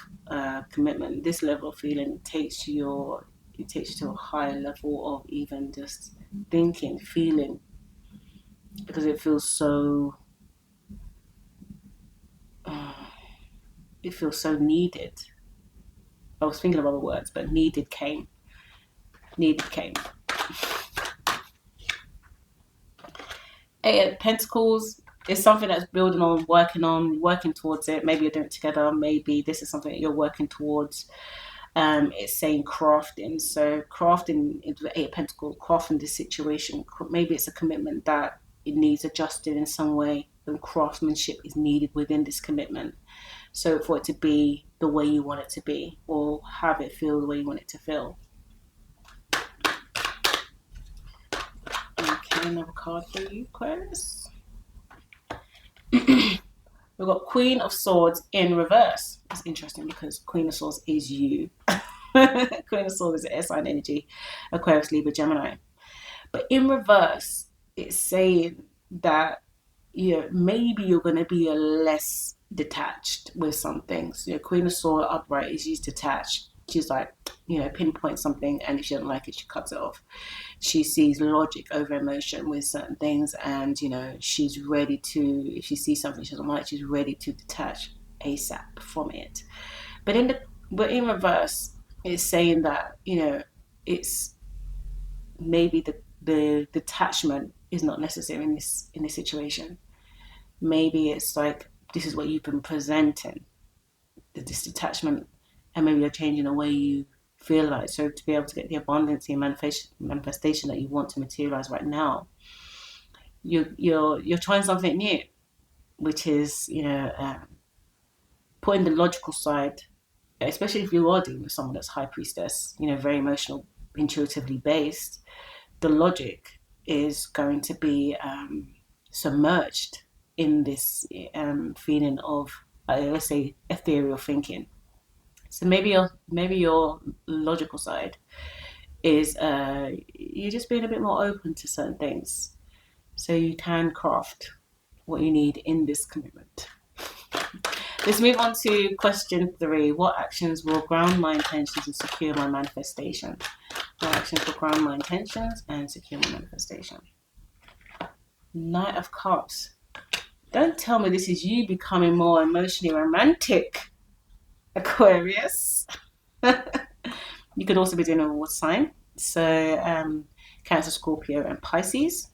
commitment, this level of feeling takes you to a higher level of even just thinking, feeling, because it feels so needed. I was thinking of other words, but needed came. Eight of Pentacles is something that's building on, working towards it. Maybe you're doing it together. Maybe this is something that you're working towards. It's saying crafting. So crafting is the Eight of Pentacles, crafting this situation. Maybe it's a commitment that it needs adjusting in some way, and craftsmanship is needed within this commitment. So for it to be the way you want it to be, or have it feel the way you want it to feel. Okay, another card for you, Aquarius. We've got Queen of Swords in reverse. That's interesting because Queen of Swords is you. Queen of Swords is air sign energy, Aquarius, Libra, Gemini. But in reverse, it's saying that maybe you're going to be less detached with some things. Queen of Swords upright is used detached. She's like, you know, pinpoint something, and if she doesn't like it, she cuts it off. She sees logic over emotion with certain things, and you know, she's ready to, if she sees something she doesn't like, she's ready to detach ASAP from it. But in reverse, it's saying that, you know, it's maybe the detachment is not necessary in this situation. Maybe it's like, this is what you've been presenting, this detachment, and maybe you're changing the way you feel about it. So to be able to get the abundance and manifestation that you want to materialize right now, you're trying something new, which is, you know, putting the logical side, especially if you are dealing with someone that's high priestess, you know, very emotional, intuitively based. The logic is going to be submerged in this feeling of, let's say, ethereal thinking. So maybe your logical side is you're just being a bit more open to certain things, so you can craft what you need in this commitment. Let's move on to question 3. What actions will ground my intentions and secure my manifestation? What actions will ground my intentions and secure my manifestation? Knight of Cups. Don't tell me this is you becoming more emotionally romantic, Aquarius. You could also be doing a water sign. So Cancer, Scorpio, and Pisces.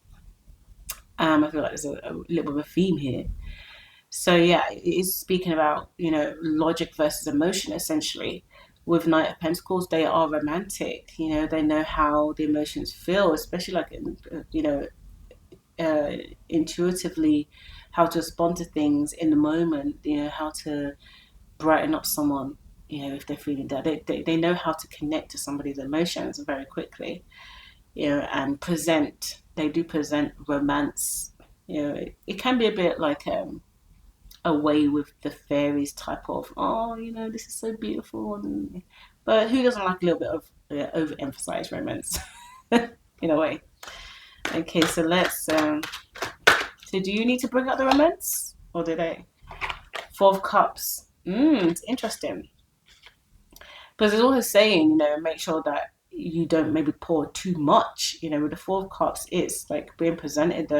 I feel like there's a little bit of a theme here. So yeah, it is speaking about, you know, logic versus emotion, essentially. With Knight of Pentacles, they are romantic. You know, they know how the emotions feel, especially like, you know, intuitively, how to respond to things in the moment. You know, how to brighten up someone. You know, if they're feeling down, they know how to connect to somebody's emotions very quickly. You know, and present. They do present romance. You know, it can be a bit like away with the fairies type of, oh, you know, this is so beautiful, but who doesn't like a little bit of overemphasized romance in a way? Okay, so let's so do you need to bring out the romance, or do they? 4 of Cups. It's interesting, because it's always saying, you know, make sure that you don't maybe pour too much. You know, with the 4 of Cups, it's like being presented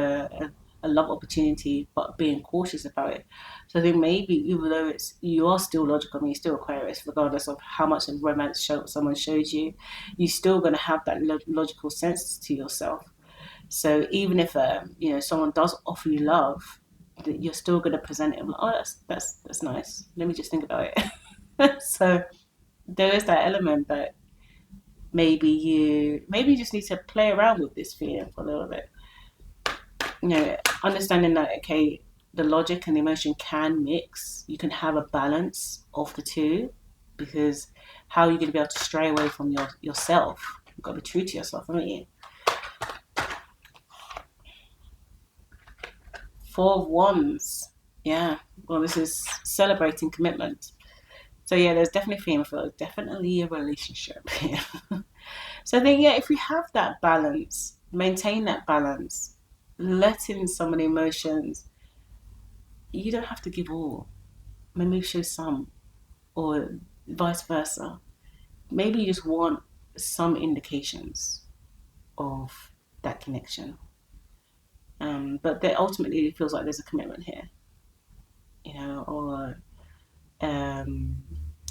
a love opportunity, but being cautious about it. So I think maybe, even though you are still logical, I mean, you're still Aquarius, regardless of how much of romance someone shows you, you're still going to have that logical sense to yourself. So even if you know, someone does offer you love, you're still going to present it like, oh, that's nice. Let me just think about it. So there is that element that maybe you just need to play around with this feeling for a little bit. You know, understanding that, okay, the logic and the emotion can mix. You can have a balance of the two, because how are you going to be able to stray away from yourself? You've got to be true to yourself, haven't you? 4 of Wands. Yeah, well, this is celebrating commitment. So yeah, there's definitely feeling for definitely a relationship here. So I think, yeah, if we have that balance, maintain that balance, let in some of the emotions. You don't have to give all. Maybe show some, or vice versa. Maybe you just want some indications of that connection. But there ultimately it feels like there's a commitment here, you know, or a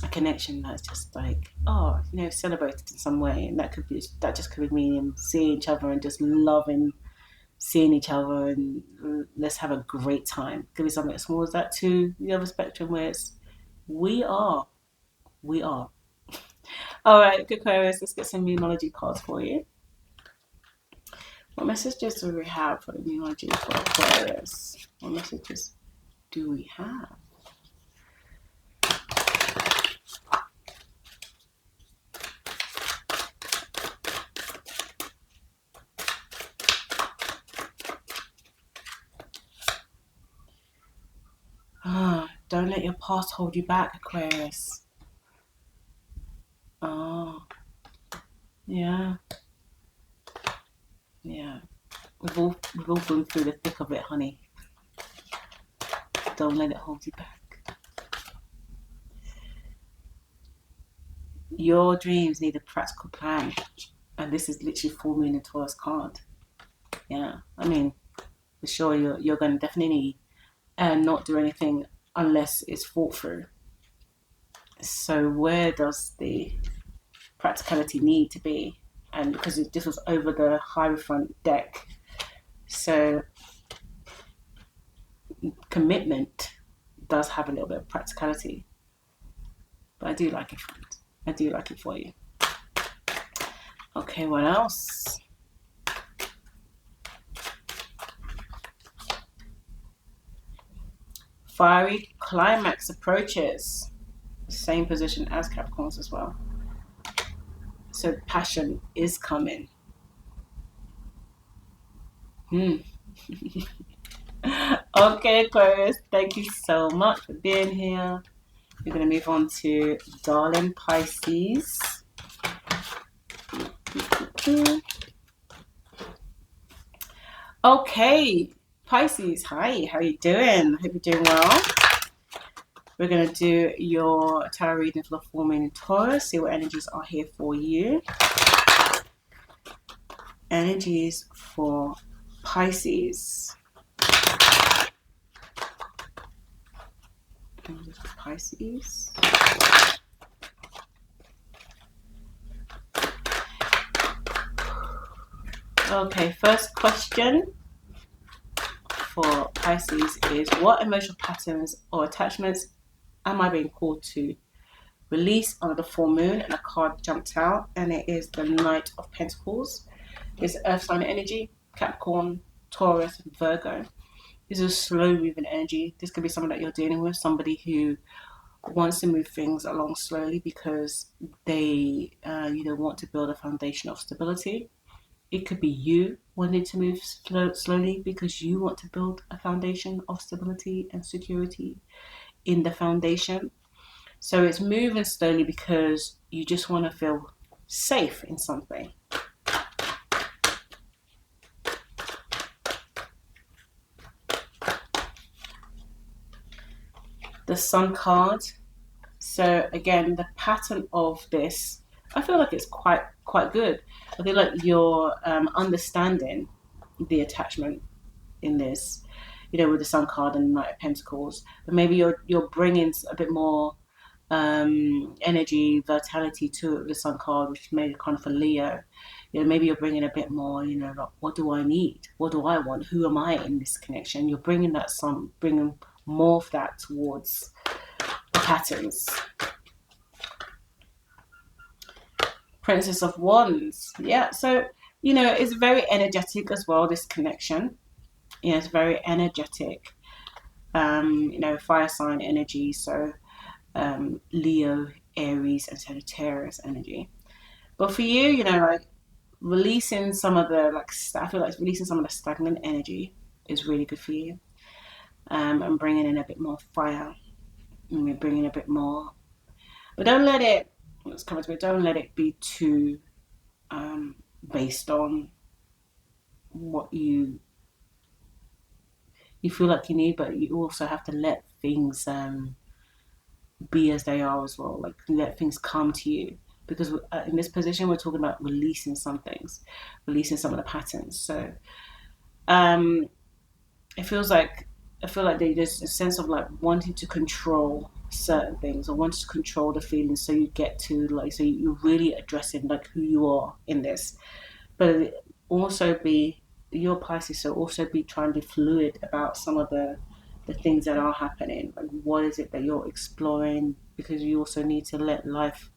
connection that's just like, oh, you know, celebrated in some way, and that just could be meaning seeing each other and just loving seeing each other, and let's have a great time. Could be something as small as that, to the other spectrum where it's we are. All right, good Aquarius, let's get some numerology cards for you. What messages do we have for the numerology for Aquarius? What messages do we have? Don't let your past hold you back, Aquarius. Oh, yeah. Yeah. We've all been through the thick of it, honey. Don't let it hold you back. your dreams need a practical plan. And this is literally full moon in Taurus card. Yeah, I mean, for sure, you're going to definitely not do anything unless it's thought through. So where does the practicality need to be? And because this was over the Hierophant deck, so commitment does have a little bit of practicality. But I do like it. I do like it for you. Okay, what else? Fiery climax approaches. Same position as Capricorns as well. So passion is coming. Okay, Aquarius, thank you so much for being here. We're going to move on to darling Pisces. Okay, Pisces, hi, how are you doing? I hope you're doing well. We're going to do your tarot reading for the full moon in Taurus, see what energies are here for you. Energies for Pisces. Pisces. Okay, first question for Pisces is, what emotional patterns or attachments am I being called to release under the full moon? And a card jumped out, and it is the Knight of Pentacles. It's earth sign energy, Capricorn, Taurus, and Virgo. This is a slow moving energy. This could be someone that you're dealing with, somebody who wants to move things along slowly because they want to build a foundation of stability. It could be you wanting to move slowly because you want to build a foundation of stability and security in the foundation. So it's moving slowly because you just want to feel safe in something. The Sun card. So again, the pattern of this, I feel like it's quite good. I feel like you're understanding the attachment in this, with the Sun card and the Knight of Pentacles. But maybe you're bringing a bit more energy, vitality to the Sun card, which is maybe kind of for Leo. Maybe you're bringing a bit more, like, what do I need? What do I want? Who am I in this connection? You're bringing bringing more of that towards the patterns. Princess of Wands. Yeah, so it's very energetic as well, this connection. It's very energetic. Fire sign energy, so Leo, Aries, and Sagittarius energy. But for you, like releasing some of the I feel like releasing some of the stagnant energy is really good for you. And bringing in a bit more fire. And bringing a bit more, but don't let it. Let's come to it. Don't let it be too based on what you feel like you need, but you also have to let things be as they are as well. Like, let things come to you, because in this position we're talking about releasing some things, releasing some of the patterns. So it feels like there's a sense of like wanting to control certain things, or wanting to control the feelings, so you get to so you're really addressing like who you are in this. But also your Pisces, so also be trying to be fluid about some of the things that are happening. Like, what is it that you're exploring? Because you also need to let life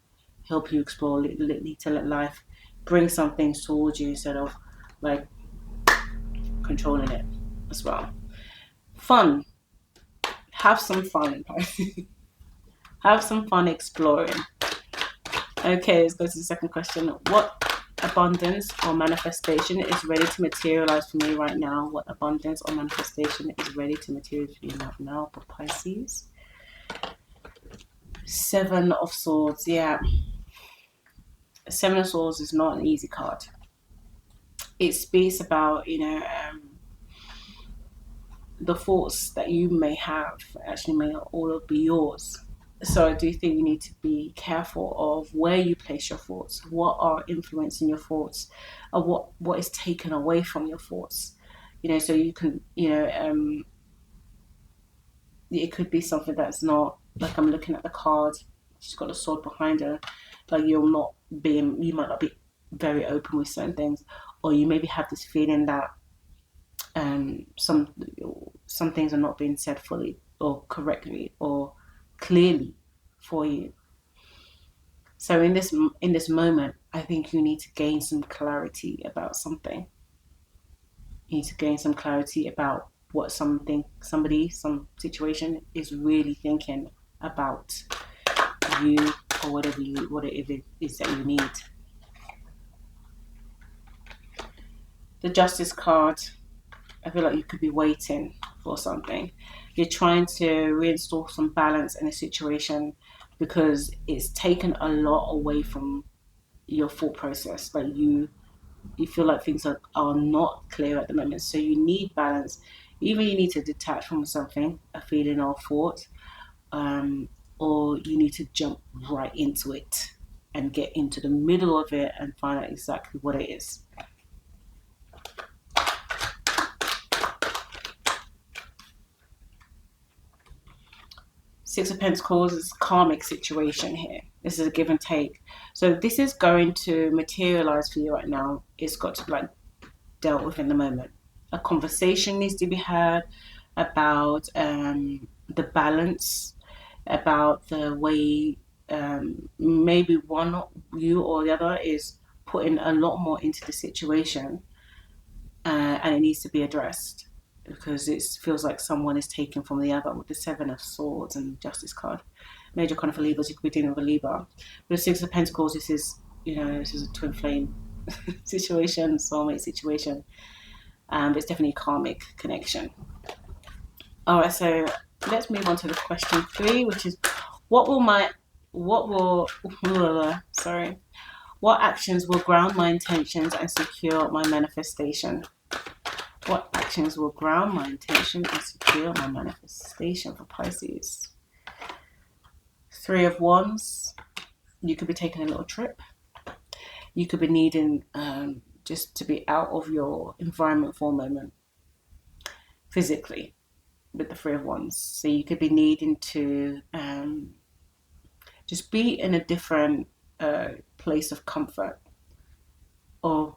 help you explore. Need to let life bring some things towards you instead of like controlling it as well. Fun. Have some fun. Have some fun exploring. Okay, let's go to the second question. What abundance or manifestation is ready to materialize for me right now? What abundance or manifestation is ready to materialize for you right now for Pisces? Seven of Swords. Yeah. Seven of Swords is not an easy card. It speaks about, the thoughts that you may have actually may not all be yours. So I do think you need to be careful of where you place your thoughts, what are influencing your thoughts, or what is taken away from your thoughts. So you can, it could be something that's not, like, I'm looking at the card, she's got a sword behind her, like you might not be very open with certain things, or you maybe have this feeling that some things are not being said fully or correctly or clearly for you. So in this moment, I think you need to gain some clarity about something. You need to gain some clarity about what some situation is really thinking about you, or what it is that you need. The Justice card, I feel like you could be waiting for something. You're trying to reinstall some balance in a situation because it's taken a lot away from your thought process. Like you feel like things are not clear at the moment. So you need balance. Either you need to detach from something, a feeling or thought, or you need to jump right into it and get into the middle of it and find out exactly what it is. Six of Pentacles is a karmic situation here. This is a give and take. So this is going to materialize for you right now. It's got to be like dealt with in the moment. A conversation needs to be had about the balance, about the way maybe you or the other is putting a lot more into the situation, and it needs to be addressed because it feels like someone is taken from the other with the Seven of Swords and Justice card. Major kind of for Libras, you could be dealing with a Libra. But the Six of Pentacles, this is a twin flame situation, soulmate situation. But it's definitely a karmic connection. All right, so let's move on to the question 3, which is what actions will ground my intentions and secure my manifestation? What actions will ground my intention and secure my manifestation for Pisces? Three of Wands. You could be taking a little trip. You could be needing just to be out of your environment for a moment, physically, with the Three of Wands. So you could be needing to just be in a different place of comfort, or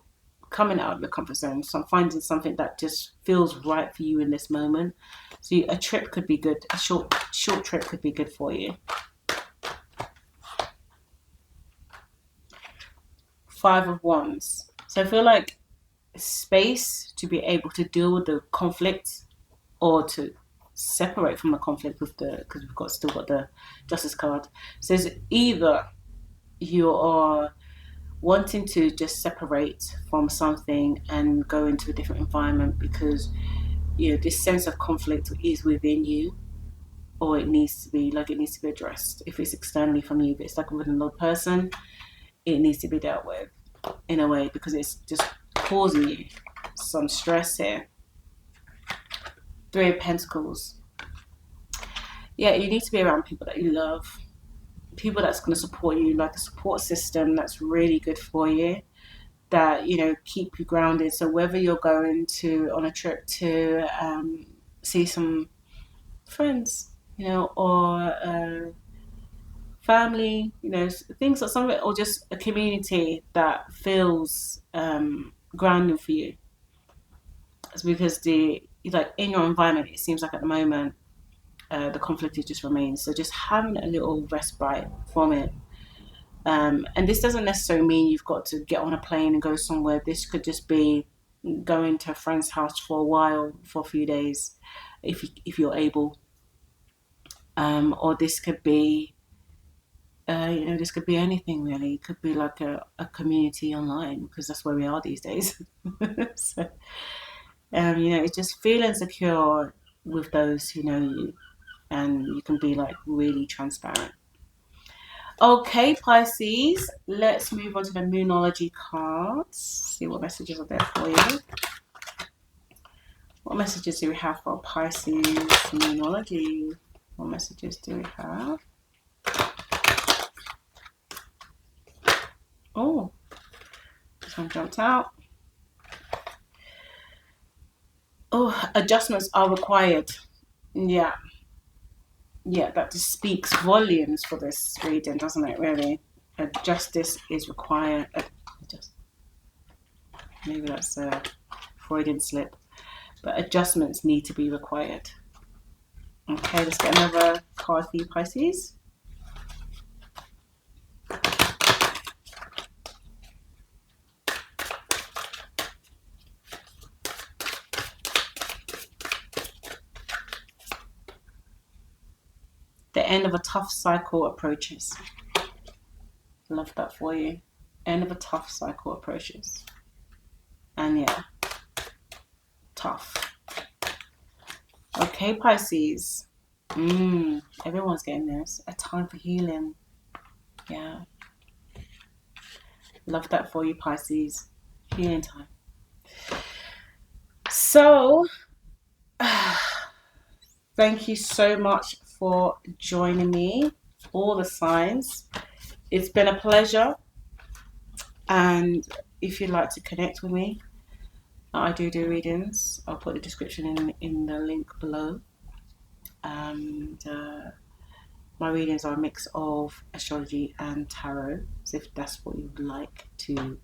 coming out of the comfort zone. So I'm finding something that just feels right for you in this moment. So a trip could be good. A short trip could be good for you. Five of Wands. So I feel like space to be able to deal with the conflict, or to separate from the conflict because we've still got the Justice card. So it's either you are wanting to just separate from something and go into a different environment because this sense of conflict is within you, or it needs to be addressed. If it's externally from you, if it's like with another person, it needs to be dealt with in a way because it's just causing you some stress here. Three of Pentacles. Yeah, you need to be around people that you love, people that's going to support you, like a support system that's really good for you, that keep you grounded. So whether you're going on a trip to see some friends, or family, things like something, or just a community that feels grounding for you. It's because in your environment, it seems like at the moment the conflict just remains. So just having a little respite from it. And this doesn't necessarily mean you've got to get on a plane and go somewhere. This could just be going to a friend's house for a while, for a few days, if you're able. Or this could be, this could be anything really. It could be like a community online, because that's where we are these days. So, it's just feeling secure with those who know you, and you can be like really transparent. Okay, Pisces, let's move on to the Moonology cards. See what messages are there for you. What messages do we have for Pisces Moonology? What messages do we have? Oh, this one jumped out. Oh, adjustments are required. Yeah. Yeah, that just speaks volumes for this reading, doesn't it, really? Justice is required. Maybe that's a Freudian slip. But adjustments need to be required. Okay, let's get another card for you, Pisces. The end of a tough cycle approaches. Love that for you. End of a tough cycle approaches. And yeah, tough. Okay, Pisces. Everyone's getting this. A time for healing. Yeah. Love that for you, Pisces. Healing time. So, thank you so much for joining me, all the signs. It's been a pleasure. And if you'd like to connect with me, I do readings. I'll put the description in the link below. And my readings are a mix of astrology and tarot. So if that's what you would like to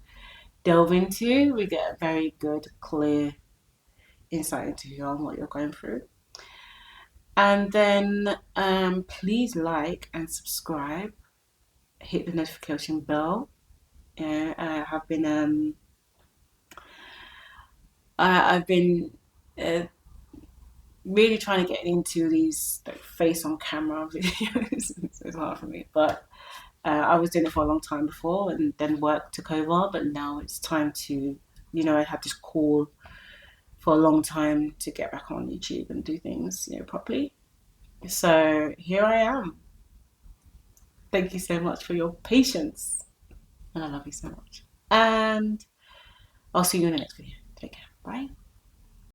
delve into, we get a very good, clear insight into you and what you're going through. And then please like and subscribe. Hit the notification bell. I have been I've been really trying to get into these face on camera videos. It's hard for me, but I was doing it for a long time before, and then work took over. But now it's time to, I had this call for a long time to get back on YouTube and do things, properly. So here I am. Thank you so much for your patience, and I love you so much. And I'll see you in the next video. Take care.